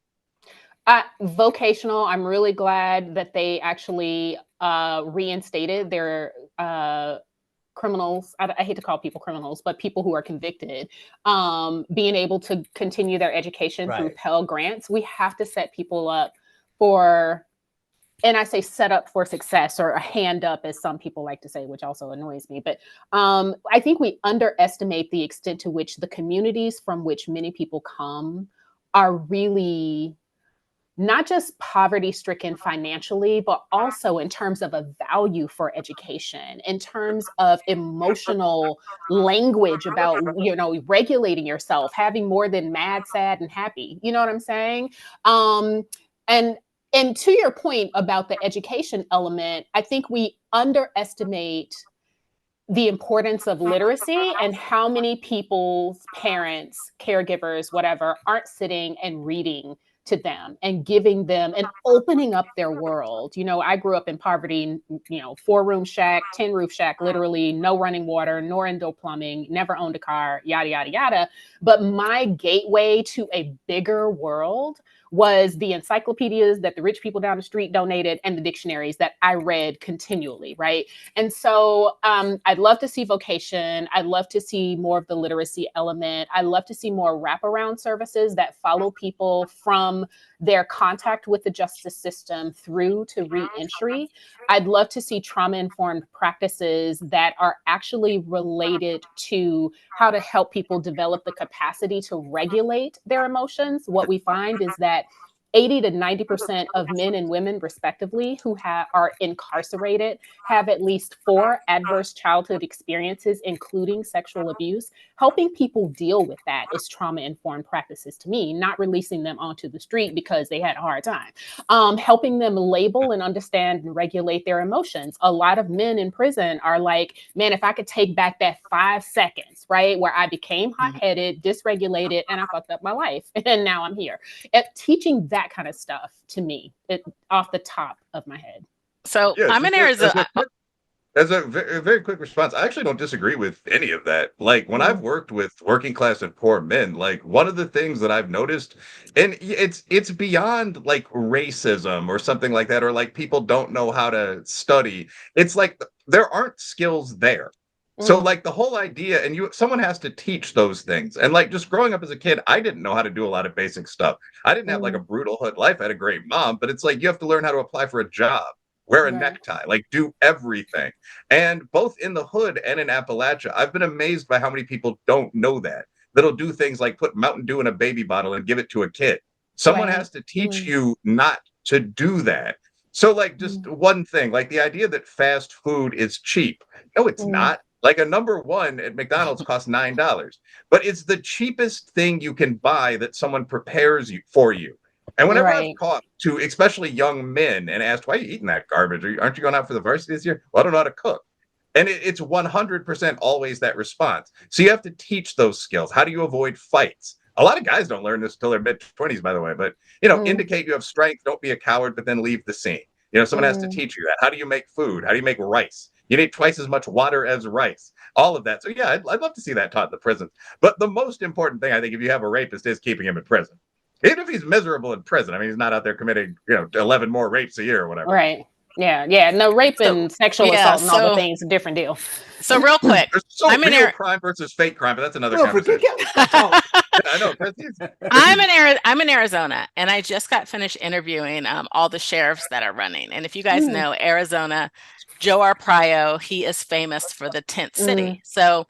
Vocational. I'm really glad that they actually reinstated their criminals. I hate to call people criminals, but people who are convicted, being able to continue their education through right. Pell Grants. We have to set people up for, and I say set up for success, or a hand up, as some people like to say, which also annoys me. But I think we underestimate the extent to which the communities from which many people come are really not just poverty stricken financially, but also in terms of a value for education, in terms of emotional language about, regulating yourself, having more than mad, sad, and happy. You know what I'm saying? Um, and and to your point about the education element, I think we underestimate the importance of literacy and how many people's parents, caregivers, whatever, aren't sitting and reading to them and giving them and opening up their world. You know, I grew up in poverty, you know, 4-room shack, 10 roof shack, literally no running water, nor indoor plumbing, never owned a car, yada, yada, yada. But my gateway to a bigger world was the encyclopedias that the rich people down the street donated and the dictionaries that I read continually, right? And so I'd love to see vocation. I'd love to see more of the literacy element. I'd love to see more wraparound services that follow people from their contact with the justice system through to reentry. I'd love to see trauma-informed practices that are actually related to how to help people develop the capacity to regulate their emotions. What we find is that 80 to 90% of men and women, respectively, who are incarcerated have at least 4 adverse childhood experiences, including sexual abuse. Helping people deal with that is trauma-informed practices to me, not releasing them onto the street because they had a hard time. Helping them label and understand and regulate their emotions. A lot of men in prison are like, man, if I could take back that 5 seconds, right, where I became hot-headed, dysregulated, and I fucked up my life, and now I'm here. Teaching that kind of stuff to me, off the top of my head. So Yeah, I'm in Arizona. as a very quick response, I actually don't disagree with any of that. Like when I've worked with working class and poor men, like one of the things that I've noticed, and it's beyond like racism or something like that, or like people don't know how to study. It's like there aren't skills there. So like the whole idea, and someone has to teach those things. And like just growing up as a kid, I didn't know how to do a lot of basic stuff. I didn't have like a brutal hood life. I had a great mom, but it's like you have to learn how to apply for a job, wear a necktie, like do everything. And both in the hood and in Appalachia, I've been amazed by how many people don't know that. That'll do things like put Mountain Dew in a baby bottle and give it to a kid. Someone has to teach you not to do that. So, like, just one thing, like the idea that fast food is cheap. No, it's not. Like a number one at McDonald's costs $9, but it's the cheapest thing you can buy that someone prepares you for you. And whenever I've talked to especially young men and asked, why are you eating that garbage? Aren't you going out for the varsity this year? Well, I don't know how to cook. And it's 100% always that response. So you have to teach those skills. How do you avoid fights? A lot of guys don't learn this until their mid-20s, by the way. But, indicate you have strength. Don't be a coward, but then leave the scene. Someone has to teach you that. How do you make food? How do you make rice? You need twice as much water as rice. All of that. So, yeah, I'd love to see that taught in the prisons. But the most important thing, I think, if you have a rapist is keeping him in prison. Even if he's miserable in prison. I mean, he's not out there committing, 11 more rapes a year or whatever. Right. Yeah. No, rape and sexual assault and all the things, a different deal. So real quick, there's real crime versus fake crime, but that's another conversation. I know. I'm in Arizona, and I just got finished interviewing all the sheriffs that are running. And if you guys know Arizona, Joe Arpaio, he is famous for the tent city. So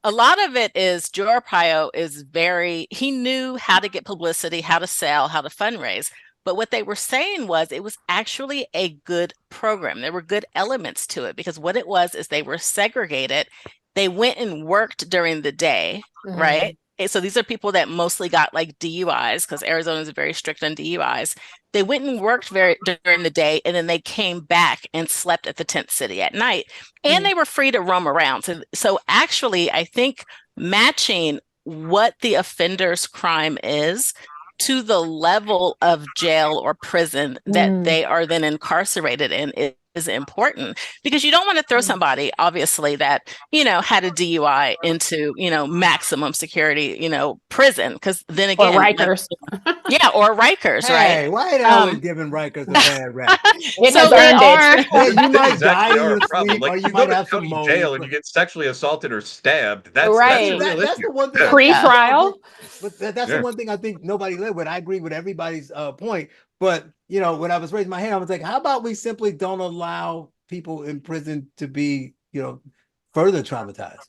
a lot of it is Joe Arpaio he knew how to get publicity, how to sell, how to fundraise. But what they were saying was it was actually a good program. There were good elements to it because what it was is they were segregated. They went and worked during the day, right? So these are people that mostly got like DUIs because Arizona is very strict on DUIs. They went and worked during the day, and then they came back and slept at the tent city at night, and they were free to roam around. So actually, I think matching what the offender's crime is to the level of jail or prison that they are then incarcerated in is important, because you don't want to throw somebody, obviously, that, had a DUI into, maximum security, prison, because then again, or Rikers. Or Rikers, hey, right? why they always giving Rikers a bad rap? So they are. Yeah, you might die in your problem. sleep, Like, or you go might to have some county mold. jail and you get sexually assaulted or stabbed. That's Right. the real That's issue. the one thing. Pre-trial. But that's the one thing I think nobody led with. I agree with everybody's point. But when I was raising my hand, I was like, how about we simply don't allow people in prison to be, further traumatized?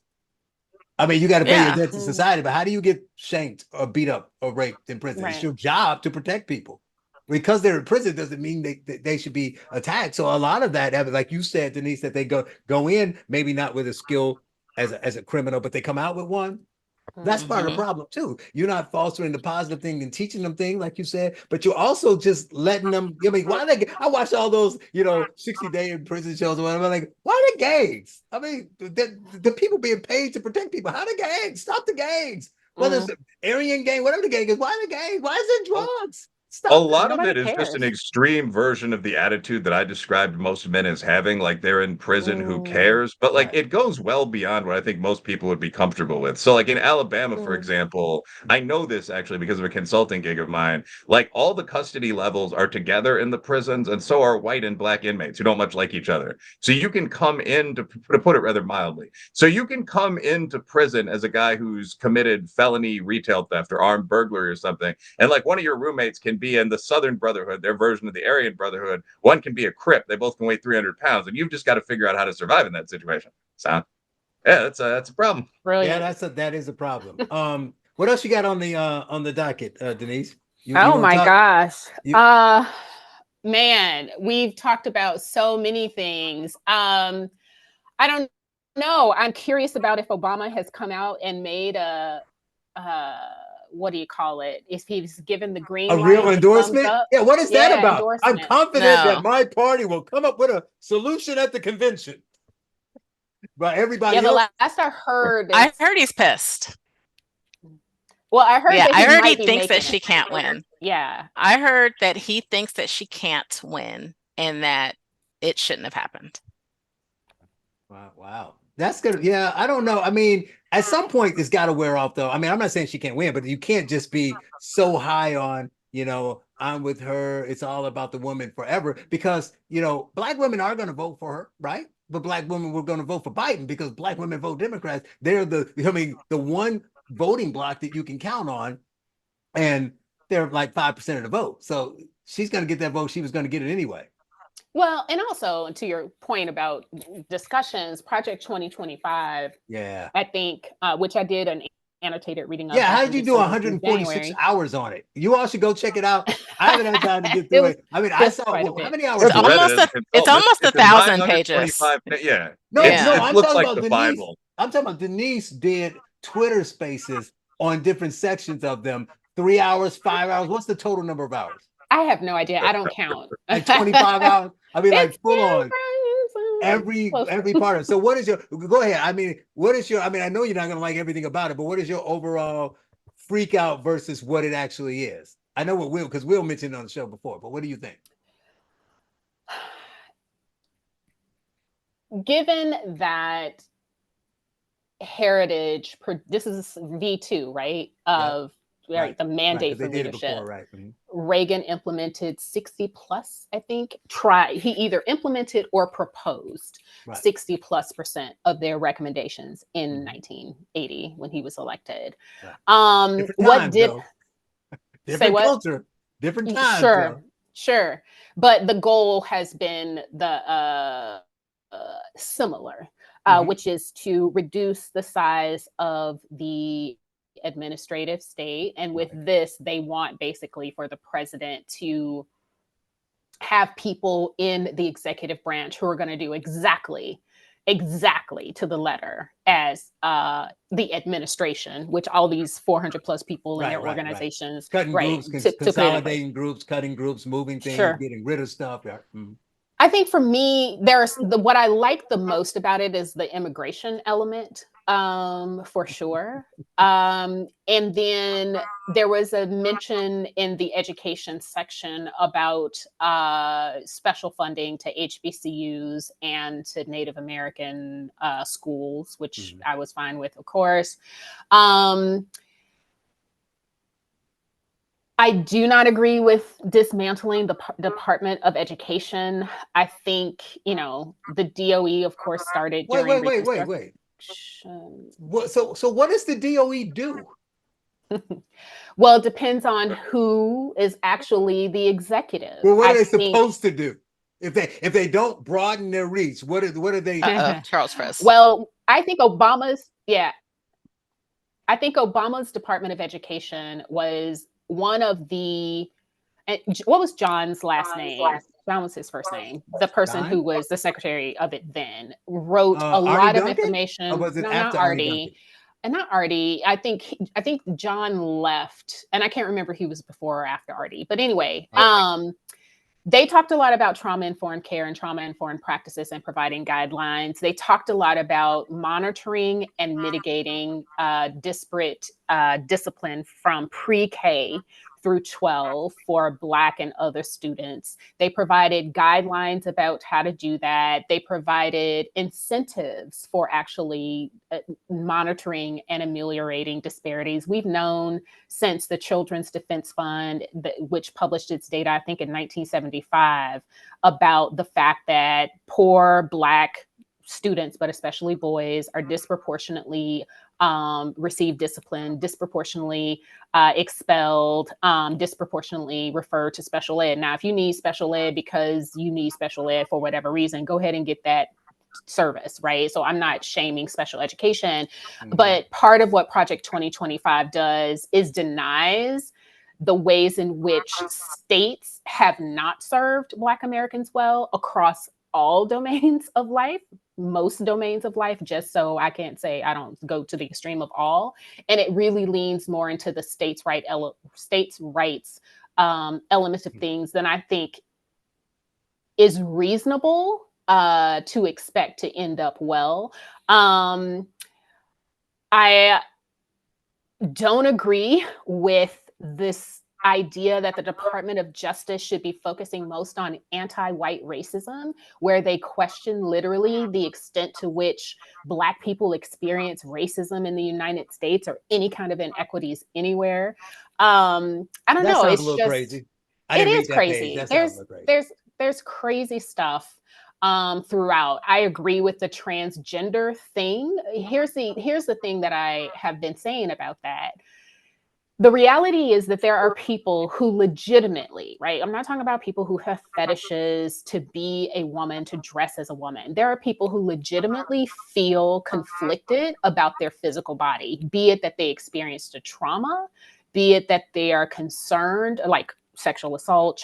I mean, you got to pay your debt to society, but how do you get shanked or beat up or raped in prison? It's your job to protect people. Because they're in prison doesn't mean they should be attacked. So a lot of that, like you said, Denise, that they go in, maybe not with a skill as a criminal, but they come out with one. That's part of the problem too. You're not fostering the positive thing and teaching them things like you said, but you're also just letting them. I mean, why they? I watch all those, 60-day in prison shows or whatever. I'm like, why are they gangs? I mean, the people being paid to protect people. How the gangs? Stop the gangs. Whether it's an Aryan gang, whatever the gang is, why the gang? Why is it drugs? A Stop lot that. of it is just an extreme version of the attitude that I described most men as having, like they're in prison, who cares? But like Right. it goes well beyond what I think most people would be comfortable with. So like in Alabama, for example, I know this actually because of a consulting gig of mine. Like all the custody levels are together in the prisons, and so are white and black inmates who don't much like each other. So you can come in to put it rather mildly. So you can come into prison as a guy who's committed felony retail theft or armed burglary or something, and like one of your roommates can be in the Southern Brotherhood, their version of the Aryan Brotherhood. One can be a Crip. They both can weigh 300 pounds, and you've just got to figure out how to survive in that situation. So, yeah, that's a problem. Brilliant. Yeah, that is a problem. What else you got on the docket, Denise? You Oh want my to talk? gosh. Man, we've talked about so many things. I don't know. I'm curious about if Obama has come out and made what do you call it? If he's given the green A light, real the thumbs endorsement? up. Yeah, what is that about? I'm Endorsement. confident that No. my party will come up with a solution at the convention. But everybody The else, last I heard, I heard he's pissed. well, I heard Yeah, that I heard he might be thinks that making she it. can't win. Yeah. I heard that he thinks that she can't win and that it shouldn't have happened. Wow. That's good. Yeah, I don't know. I mean, at some point it's got to wear off though. I mean, I'm not saying she can't win, but you can't just be so high on, I'm with her. It's all about the woman forever because, black women are going to vote for her, right? But black women were going to vote for Biden because black women vote Democrats. They're the one voting block that you can count on, and they're like 5% of the vote. So she's going to get that vote. She was going to get it anyway. Well, and also to your point about discussions, Project 2025, Yeah. I think, which I did an annotated reading of. Yeah, how did you do 146 hours on it? You all should go check it out. I haven't had time to get through it. I mean, I saw how many hours? It's almost 1,000 pages. Yeah. No, it looks like the Denise. Bible. I'm talking about Denise did Twitter spaces on different sections of them. 3 hours, 5 hours. What's the total number of hours? I have no idea. I don't count. Like 25 hours? I mean, like full on. Every part of it. So what is go ahead. I mean, I know you're not going to like everything about it, but what is your overall freak out versus what it actually is? I know what because Will mentioned it on the show before, but what do you think? Given that heritage, this is V2, right? Of the mandate for leadership. Reagan implemented 60 plus, I think. He either implemented or proposed 60+% of their recommendations in 1980 when he was elected. Different culture, different times. Sure. But the goal has been the similar, which is to reduce the size of the administrative state. And with this, they want basically for the president to have people in the executive branch who are going to do exactly to the letter as the administration, which all these 400 plus people in their organizations. Cutting groups, consolidating groups, cutting groups, moving things, getting rid of stuff. I think for me, what I like the most about it is the immigration element, for sure. And then there was a mention in the education section about special funding to HBCUs and to Native American schools, which I was fine with, of course. I do not agree with dismantling the Department of Education. I think, the DOE, of course, started during Wait. So what does the DOE do? Well, it depends on who is actually the executive. Well, what are they supposed to do? If they don't broaden their reach, what are they? Charles Press. Well, I think Obama's Department of Education was one of the, what was John's last name? John was his first name. The person who was the secretary of it then wrote a lot of information. Or was it after Artie? and not Artie. I think John left, and I can't remember he was before or after Artie. But anyway, they talked a lot about trauma-informed care and trauma-informed practices and providing guidelines. They talked a lot about monitoring and mitigating disparate discipline from pre-K through 12 for Black and other students. They provided guidelines about how to do that. They provided incentives for actually monitoring and ameliorating disparities. We've known since the Children's Defense Fund, which published its data, I think in 1975, about the fact that poor Black students, but especially boys, are disproportionately receive discipline, disproportionately expelled, disproportionately referred to special ed. Now, if you need special ed because you need special ed for whatever reason, go ahead and get that service, right? So I'm not shaming special education, but part of what Project 2025 does is denies the ways in which states have not served Black Americans well across all domains of life, most domains of life, just so I can't say I don't go to the extreme of all. And it really leans more into the states' rights elements of things than I think is reasonable to expect to end up well. I don't agree with this idea that the Department of Justice should be focusing most on anti-white racism, where they question literally the extent to which Black people experience racism in the United States or any kind of inequities anywhere. I don't know. Sounds It's a little just crazy. it is crazy. There's crazy stuff throughout. I agree with the transgender thing. Here's the thing that I have been saying about that. The reality is that there are people who legitimately, right? I'm not talking about people who have fetishes to be a woman, to dress as a woman. There are people who legitimately feel conflicted about their physical body, be it that they experienced a trauma, be it that they are concerned, like sexual assault,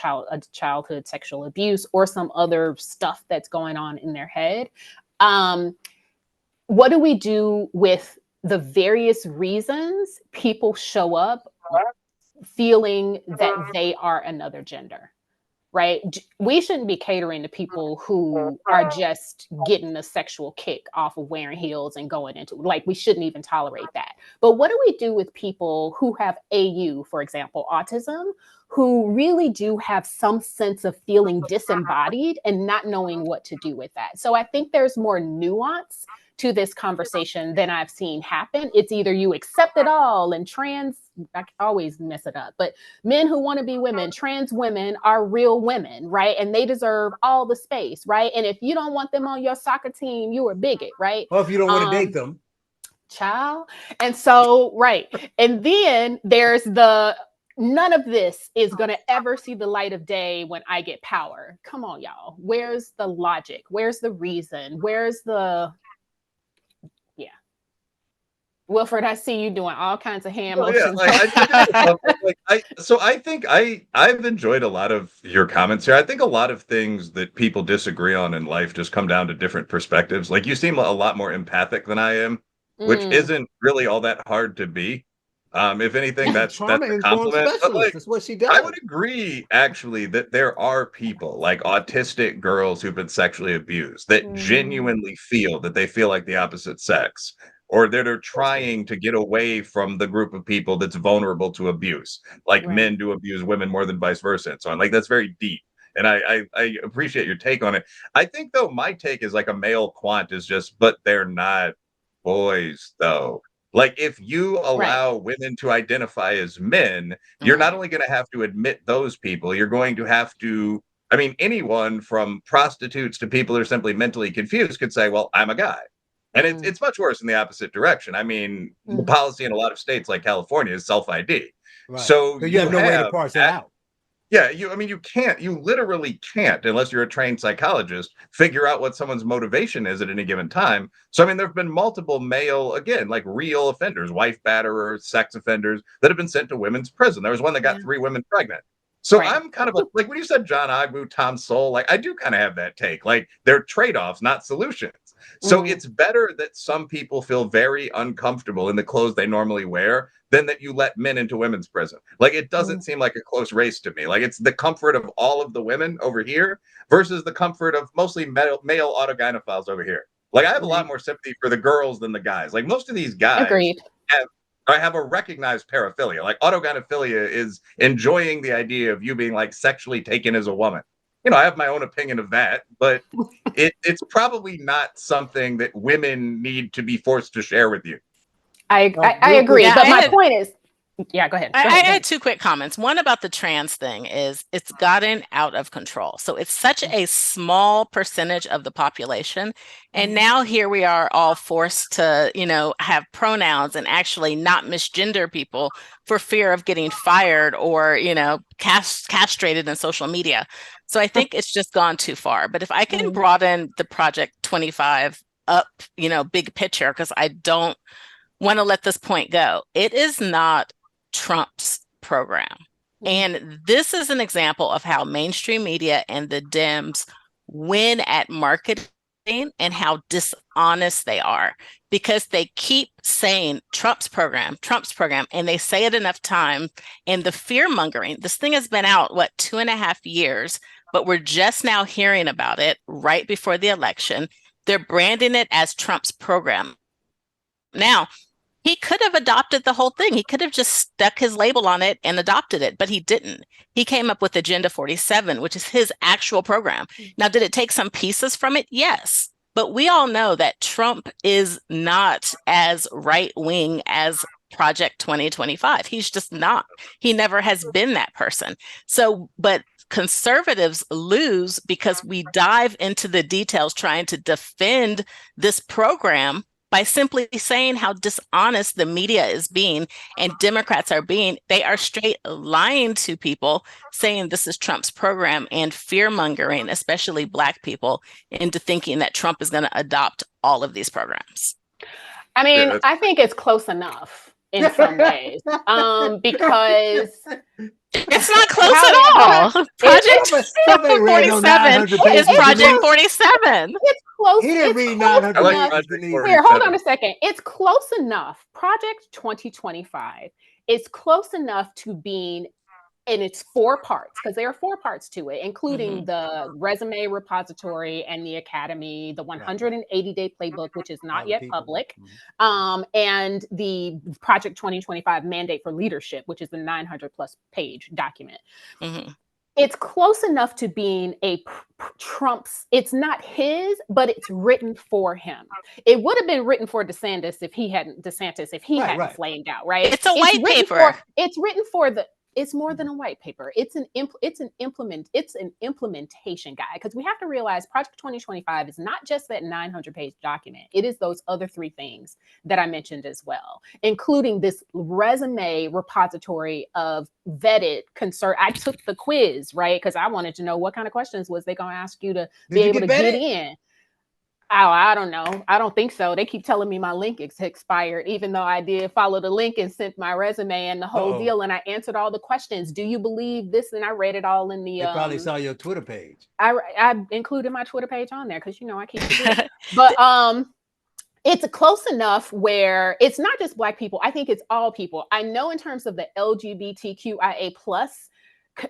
childhood sexual abuse, or some other stuff that's going on in their head. What do we do with the various reasons people show up feeling that they are another gender, right? We shouldn't be catering to people who are just getting a sexual kick off of wearing heels and going into, like, we shouldn't even tolerate that. But what do we do with people who have AU, for example, autism, who really do have some sense of feeling disembodied and not knowing what to do with that? So I think there's more nuance to this conversation than I've seen happen. It's either you accept it all, and I always mess it up, but men who want to be women, trans women are real women, right? And they deserve all the space, right? And if you don't want them on your soccer team, you're a bigot, right? Well, if you don't want to date them. Child. And so, right. And then there's none of this is going to ever see the light of day when I get power. Come on, y'all. Where's the logic? Where's the reason? Where's the Wilfred, I see you doing all kinds of hand motions. So I think I've enjoyed a lot of your comments here. I think a lot of things that people disagree on in life just come down to different perspectives. Like, you seem a lot more empathic than I am, which isn't really all that hard to be. If anything, that's a compliment. But, like, that's what she does. I would agree, actually, that there are people, like autistic girls who've been sexually abused, that genuinely feel that they feel like the opposite sex, or that are trying to get away from the group of people that's vulnerable to abuse, like men do abuse women more than vice versa, and so on. Like, that's very deep. And I appreciate your take on it. I think, though, my take is like a male quant is just, but they're not boys, though. Like, if you allow women to identify as men, you're not only going to have to admit those people, you're going to have to, I mean, anyone from prostitutes to people who are simply mentally confused could say, well, I'm a guy. And it's much worse in the opposite direction. I mean, the policy in a lot of states like California is self-ID. Right. So you have no way to parse it out. Yeah, you literally can't, unless you're a trained psychologist, figure out what someone's motivation is at any given time. So, I mean, there have been multiple male, again, like real offenders, wife batterers, sex offenders that have been sent to women's prison. There was one that got 3 women pregnant. So Right. I'm kind of like when you said John Ogbu, Tom Sowell, like I do kind of have that take. Like they're trade-offs, not solutions. So Mhm. it's better that some people feel very uncomfortable in the clothes they normally wear than that you let men into women's prison. Like it doesn't seem like a close race to me. Like it's the comfort of all of the women over here versus the comfort of mostly male autogynephiles over here. Like I have a lot Right. more sympathy for the girls than the guys. Like most of these guys Agreed. have I have a recognized paraphilia. Like autogynephilia is enjoying the idea of you being like sexually taken as a woman. You know, I have my own opinion of that, but it's probably not something that women need to be forced to share with you. I Real quick. agree. Yeah, But my point is, yeah, go ahead. Go I ahead. had two quick comments. One about the trans thing is it's gotten out of control. So it's such a small percentage of the population. And now here we are all forced to, have pronouns and actually not misgender people for fear of getting fired or, castrated in social media. So I think it's just gone too far. But if I can broaden the Project 25 up, big picture, because I don't want to let this point go. It is not Trump's program. And this is an example of how mainstream media and the Dems win at marketing and how dishonest they are because they keep saying Trump's program, and they say it enough time. And the fear mongering, this thing has been out, 2.5 years, but we're just now hearing about it right before the election. They're branding it as Trump's program. Now, he could have adopted the whole thing. He could have just stuck his label on it and adopted it, but he didn't. He came up with Agenda 47, which is his actual program. Now, did it take some pieces from it? Yes. But we all know that Trump is not as right wing as Project 2025. He's just not. He never has been that person. So, but conservatives lose because we dive into the details trying to defend this program by simply saying how dishonest the media is being and Democrats are being. They are straight lying to people, saying this is Trump's program and fear mongering, especially Black people, into thinking that Trump is going to adopt all of these programs. I mean, I think it's close enough in some ways, because it's not close at all. Project Trump ain't read no 47 900 is pages. Project 47. It's close. He didn't It's read close 900 I like enough. pages, Project Denise. Here, hold 47. on a second. It's close enough. Project 2025 is close enough to being, and it's 4 parts because there are 4 parts to it, including the resume repository and the academy, the 180-day playbook, which is not yet public, and the Project 2025 mandate for leadership, which is the 900+ page document. It's close enough to being a Trump's. It's not his, but it's written for him. It would have been written for DeSantis if he hadn't flamed out, right? It's a white paper. It's written for the. It's more than a white paper. It's an implementation guide, because we have to realize Project 2025 is not just that 900-page document. It is those other 3 things that I mentioned as well, including this resume repository of vetted concern. I took the quiz, right? Because I wanted to know what kind of questions was they going to ask you to be able to get in. Oh, I don't know. I don't think so. They keep telling me my link is expired, even though I did follow the link and sent my resume and the whole deal. And I answered all the questions. Do you believe this? And I read it all in the. They probably saw your Twitter page. I included my Twitter page on there because I keep it. But it's close enough where it's not just Black people. I think it's all people. I know in terms of the LGBTQIA+,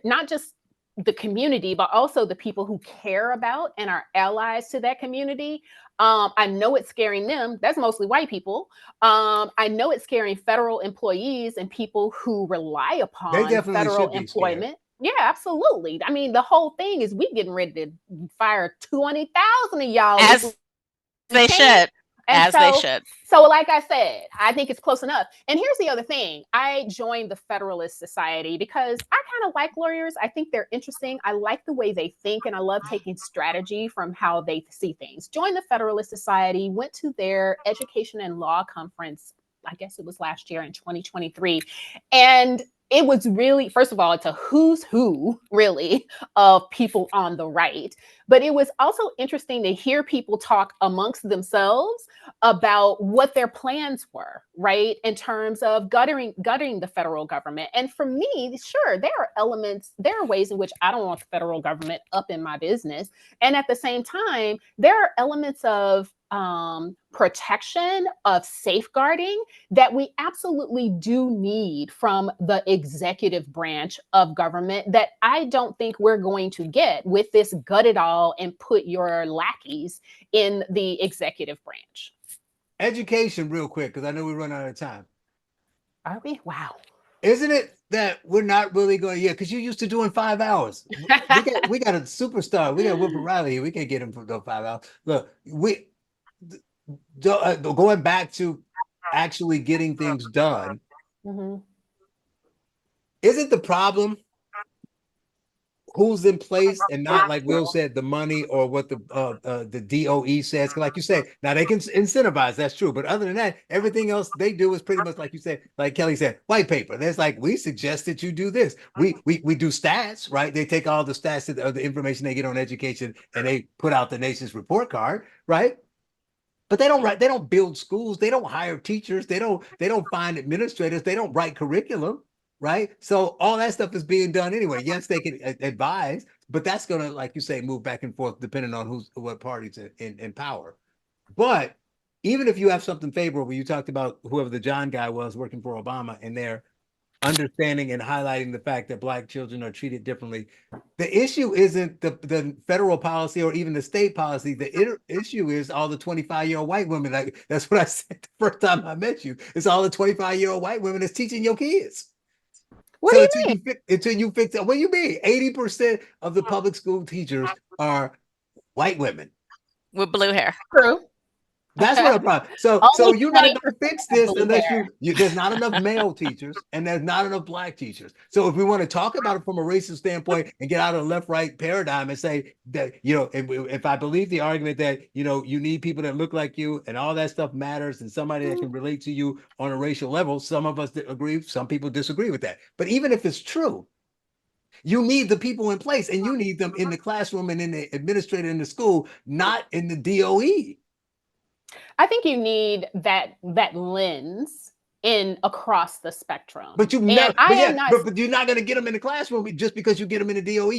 not just the community, but also the people who care about and are allies to that community. I know it's scaring them. That's mostly white people. I know it's scaring federal employees and people who rely upon federal employment. Yeah, absolutely. I mean, the whole thing is we getting ready to fire 20,000 of y'all. As they should. They should. So like I said, I think it's close enough. And here's the other thing. I joined the Federalist Society because I kind of like lawyers. I think they're interesting. I like the way they think, and I love taking strategy from how they see things. Joined the Federalist Society, went to their education and law conference, I guess it was last year in 2023. And it was really, first of all, it's a who's who, really, of people on the right. But it was also interesting to hear people talk amongst themselves about what their plans were, right? In terms of gutting the federal government. And for me, sure, there are ways in which I don't want the federal government up in my business. And at the same time, there are elements of protection, of safeguarding that we absolutely do need from the executive branch of government that I don't think we're going to get with this gut it all and put your lackeys in the executive branch. Education, real quick, because I know we run out of time. Are we? Wow. Isn't it that we're not really going? Yeah, because you're used to doing 5 hours. We got a superstar. We got Whip Riley here. We can't get him for those 5 hours. Look, going back to actually getting things done. Mm-hmm. Isn't the problem who's in place and not, like Will said, the money or what the DOE says? Like you say, now they can incentivize, that's true, but other than that, everything else they do is pretty much like you said, like Kelly said, white paper. There's like, we suggest that you do this. We do stats, right? They take all the stats of the information they get on education and they put out the nation's report card, right? But they don't build schools, they don't hire teachers, they don't find administrators, they don't write curriculum, right? So all that stuff is being done anyway. Yes, they can advise, but that's gonna, like you say, move back and forth depending on what party's in power. But even if you have something favorable, you talked about whoever the John guy was working for Obama, and they're understanding and highlighting the fact that Black children are treated differently. The issue isn't the federal policy or even the state policy. The issue is all the 25-year-old white women. Like, that's what I said the first time I met you. It's all the 25-year-old white women that's teaching your kids. What So do you mean? until you fix it, what do you mean? 80% of the public school teachers are white women with blue hair. True. That's what I'm problem. So Only you're not 20% going to fix this blue unless hair. there's not enough male teachers and there's not enough Black teachers. So if we want to talk about it from a racist standpoint and get out of the left-right paradigm and say that, if I believe the argument that, you need people that look like you and all that stuff matters and somebody that can relate to you on a racial level, some of us agree, some people disagree with that. But even if it's true, you need the people in place and you need them in the classroom and in the administrator in the school, not in the DOE. I think you need that lens in across the spectrum. But you're not going to get them in the classroom just because you get them in the DOE.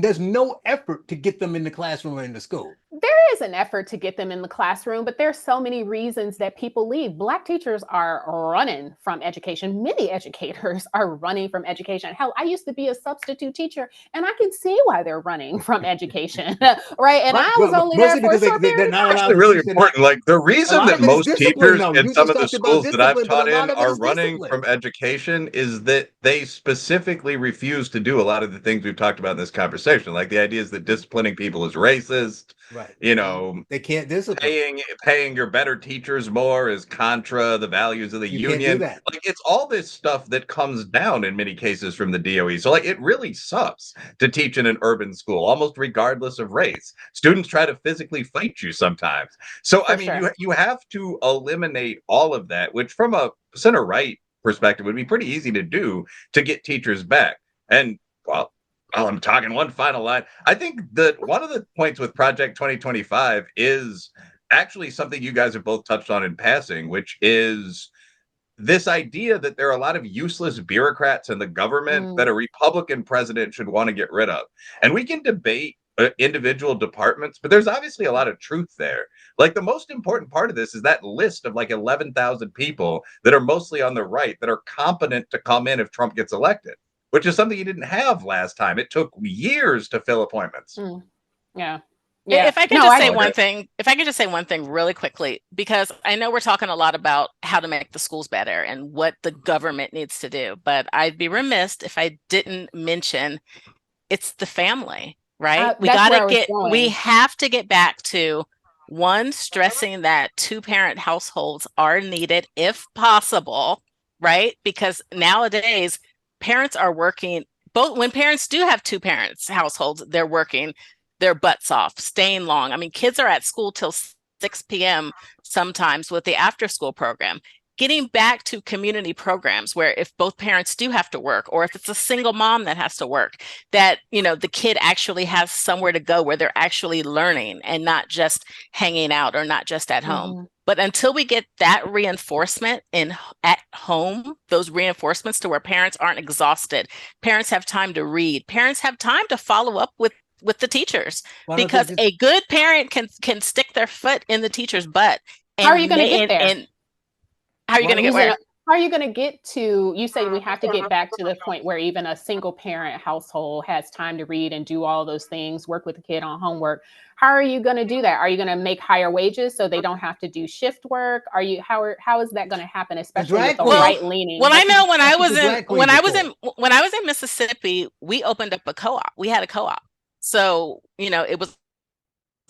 There's no effort to get them in the classroom or in the school. There is an effort to get them in the classroom, but there's so many reasons that people leave. Black teachers are running from education. Many educators are running from education. Hell, I used to be a substitute teacher, and I can see why they're running from education, right? And I was only there for a short period of time. It's really important. Like, the reason that most teachers in some of the schools that I've taught in are running from education is that they specifically refuse to do a lot of the things we've talked about in this conversation. Like, the idea is that disciplining people is racist. Right. They can't discipline. Paying your better teachers more is contra the values of the union. Can't do that. Like, it's all this stuff that comes down in many cases from the DOE. So, like, it really sucks to teach in an urban school, almost regardless of race. Students try to physically fight you sometimes. So, you have to eliminate all of that, which from a center right perspective would be pretty easy to do to get teachers back. And, well, I'm talking one final line. I think that one of the points with Project 2025 is actually something you guys have both touched on in passing, which is this idea that there are a lot of useless bureaucrats in the government that a Republican president should want to get rid of. And we can debate individual departments, but there's obviously a lot of truth there. Like, the most important part of this is that list of like 11,000 people that are mostly on the right that are competent to come in if Trump gets elected, which is something you didn't have last time. It took years to fill appointments. Yeah. If I could just say one thing really quickly, because I know we're talking a lot about how to make the schools better and what the government needs to do, but I'd be remiss if I didn't mention it's the family, right? We have to get back to one, stressing that 2-parent households are needed if possible, right? Because nowadays parents are working, both when parents do have 2 parents households, they're working their butts off, staying long. I mean, kids are at school till 6 p.m. sometimes with the after school program. getting back to community programs where if both parents do have to work, or if it's a single mom that has to work, that, the kid actually has somewhere to go where they're actually learning and not just hanging out or not just at home. Mhm. But until we get that reinforcement at home, those reinforcements to where parents aren't exhausted, parents have time to read, parents have time to follow up with the teachers, because a good parent can stick their foot in the teacher's butt. How are you going to get there? And how are you going to get where? How are you going to get to, you say we have to get back to the point where even a single parent household has time to read and do all those things, work with the kid on homework. How are you going to do that? Are you going to make higher wages so they don't have to do shift work? How is that going to happen, especially with the right leaning? Well, I know when I was in Mississippi, we opened up a co-op. We had a co-op. So, it was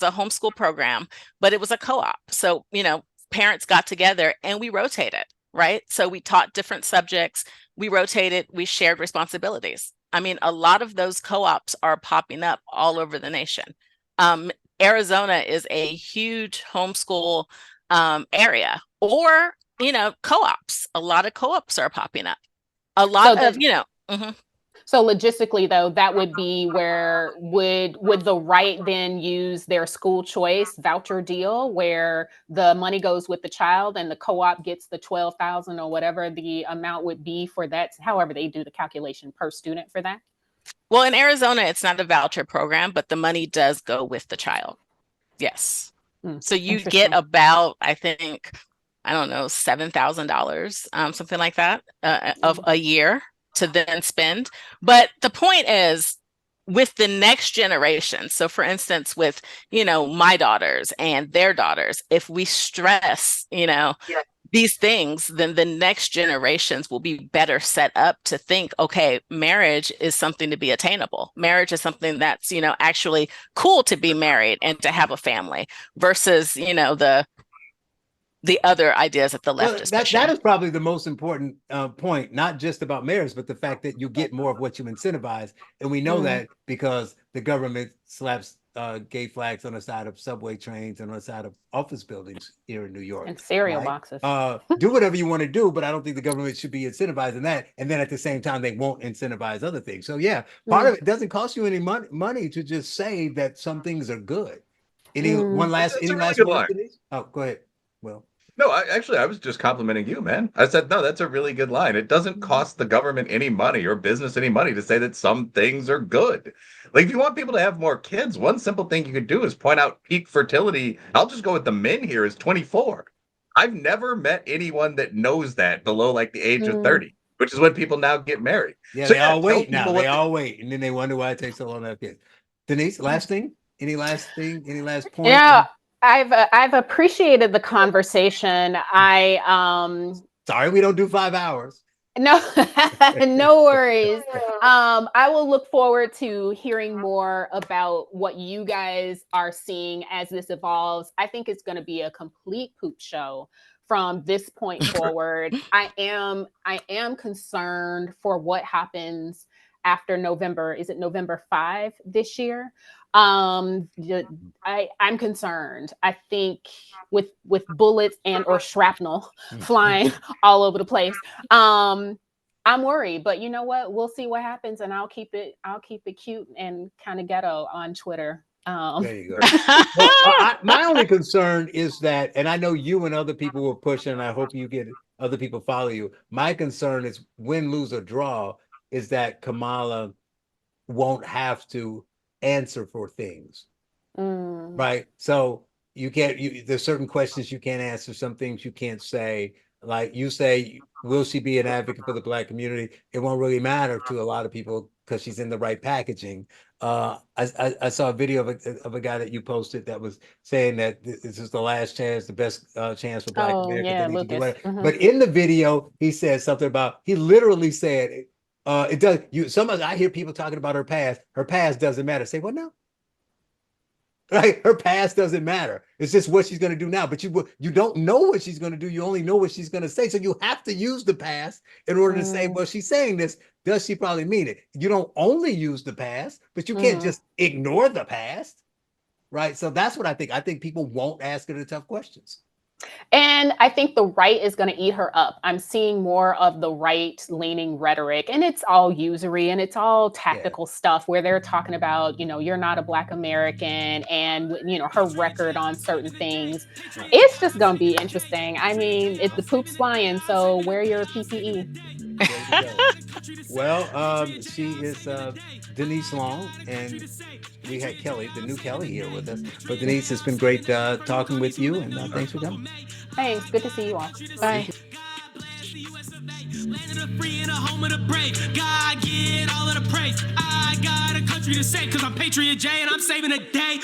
a homeschool program, but it was a co-op. So, parents got together and we rotated, right? So we taught different subjects, we rotated, we shared responsibilities. I mean, a lot of those co-ops are popping up all over the nation. Arizona is a huge homeschool area, or, co-ops. A lot of co-ops are popping up. A lot of, mm-hmm. So logistically, though, that would be where would the right then use their school choice voucher deal, where the money goes with the child and the co-op gets the 12,000 or whatever the amount would be for that, however they do the calculation per student for that? Well, in Arizona, it's not a voucher program, but the money does go with the child. Yes. So you get about, I think, I don't know, $7,000, something like that, of a year to then spend. But the point is, with the next generation, so for instance, with, my daughters and their daughters, if we stress, these things, then the next generations will be better set up to think, okay, marriage is something to be attainable. Marriage is something that's, actually cool to be married and to have a family, versus, the other ideas that the left is pushing. That is probably the most important point, not just about marriage, but the fact that you get more of what you incentivize. And we know that because the government slaps gay flags on the side of subway trains and on the side of office buildings here in New York. And cereal boxes. Do whatever you want to do, but I don't think the government should be incentivizing that. And then at the same time, they won't incentivize other things. So yeah, part of it doesn't cost you any money to just say that some things are good. Any last word? Oh, go ahead. Well, no, I was just complimenting you, man. I said, no, that's a really good line. It doesn't cost the government any money or business any money to say that some things are good. Like, if you want people to have more kids, one simple thing you could do is point out peak fertility. I'll just go with the men here is 24. I've never met anyone that knows that below like the age of 30, which is when people now get married. Yeah, so they all wait now. They all wait. And then they wonder why it takes so long to have kids. Denise, last thing? Any last thing? Any last point? Yeah. I've appreciated the conversation. Sorry, we don't do 5 hours. No, no worries. I will look forward to hearing more about what you guys are seeing as this evolves. I think it's going to be a complete poop show from this point forward. I am concerned for what happens after November. Is it November 5 this year? I'm concerned. I think with bullets and or shrapnel flying all over the place. I'm worried, but you know what? We'll see what happens, and I'll keep it cute and kind of ghetto on Twitter. There you go. Well, my only concern is that, and I know you and other people will push, and I hope you get other people follow you. My concern is win, lose, or draw is that Kamala won't have to answer for things, right? So you can't. There's certain questions you can't answer. Some things you can't say. Like you say, will she be an advocate for the Black community? It won't really matter to a lot of people because she's in the right packaging. I saw a video of a guy that you posted that was saying that this is the last chance, the best chance for Black Americans to do whatever. But in the video, he said something about. He literally said. It does. I hear people talking about her past. Her past doesn't matter. Say, well, no. Right? Her past doesn't matter. It's just what she's going to do now. But you don't know what she's going to do. You only know what she's going to say. So you have to use the past in order to say, well, she's saying this. Does she probably mean it? You don't only use the past, but you can't just ignore the past. Right? So that's what I think. I think people won't ask her the tough questions. And I think the right is going to eat her up. I'm seeing more of the right leaning rhetoric, and it's all usury and it's all Yeah. tactical stuff where they're talking about, you're not a Black American and, her record on certain things. Right. It's just going to be interesting. I mean, the poop's flying, so wear your PPE. There you go. Well, she is Denise Long, and we had Kelly, the new Kelly, here with us. But Denise, it's been great talking with you, and thanks for coming. Thanks. Good to see you all. Bye. Land of the free and a home of the brave. God get all of the praise. I got a country to save, cause I'm Patriot J and I'm saving a day.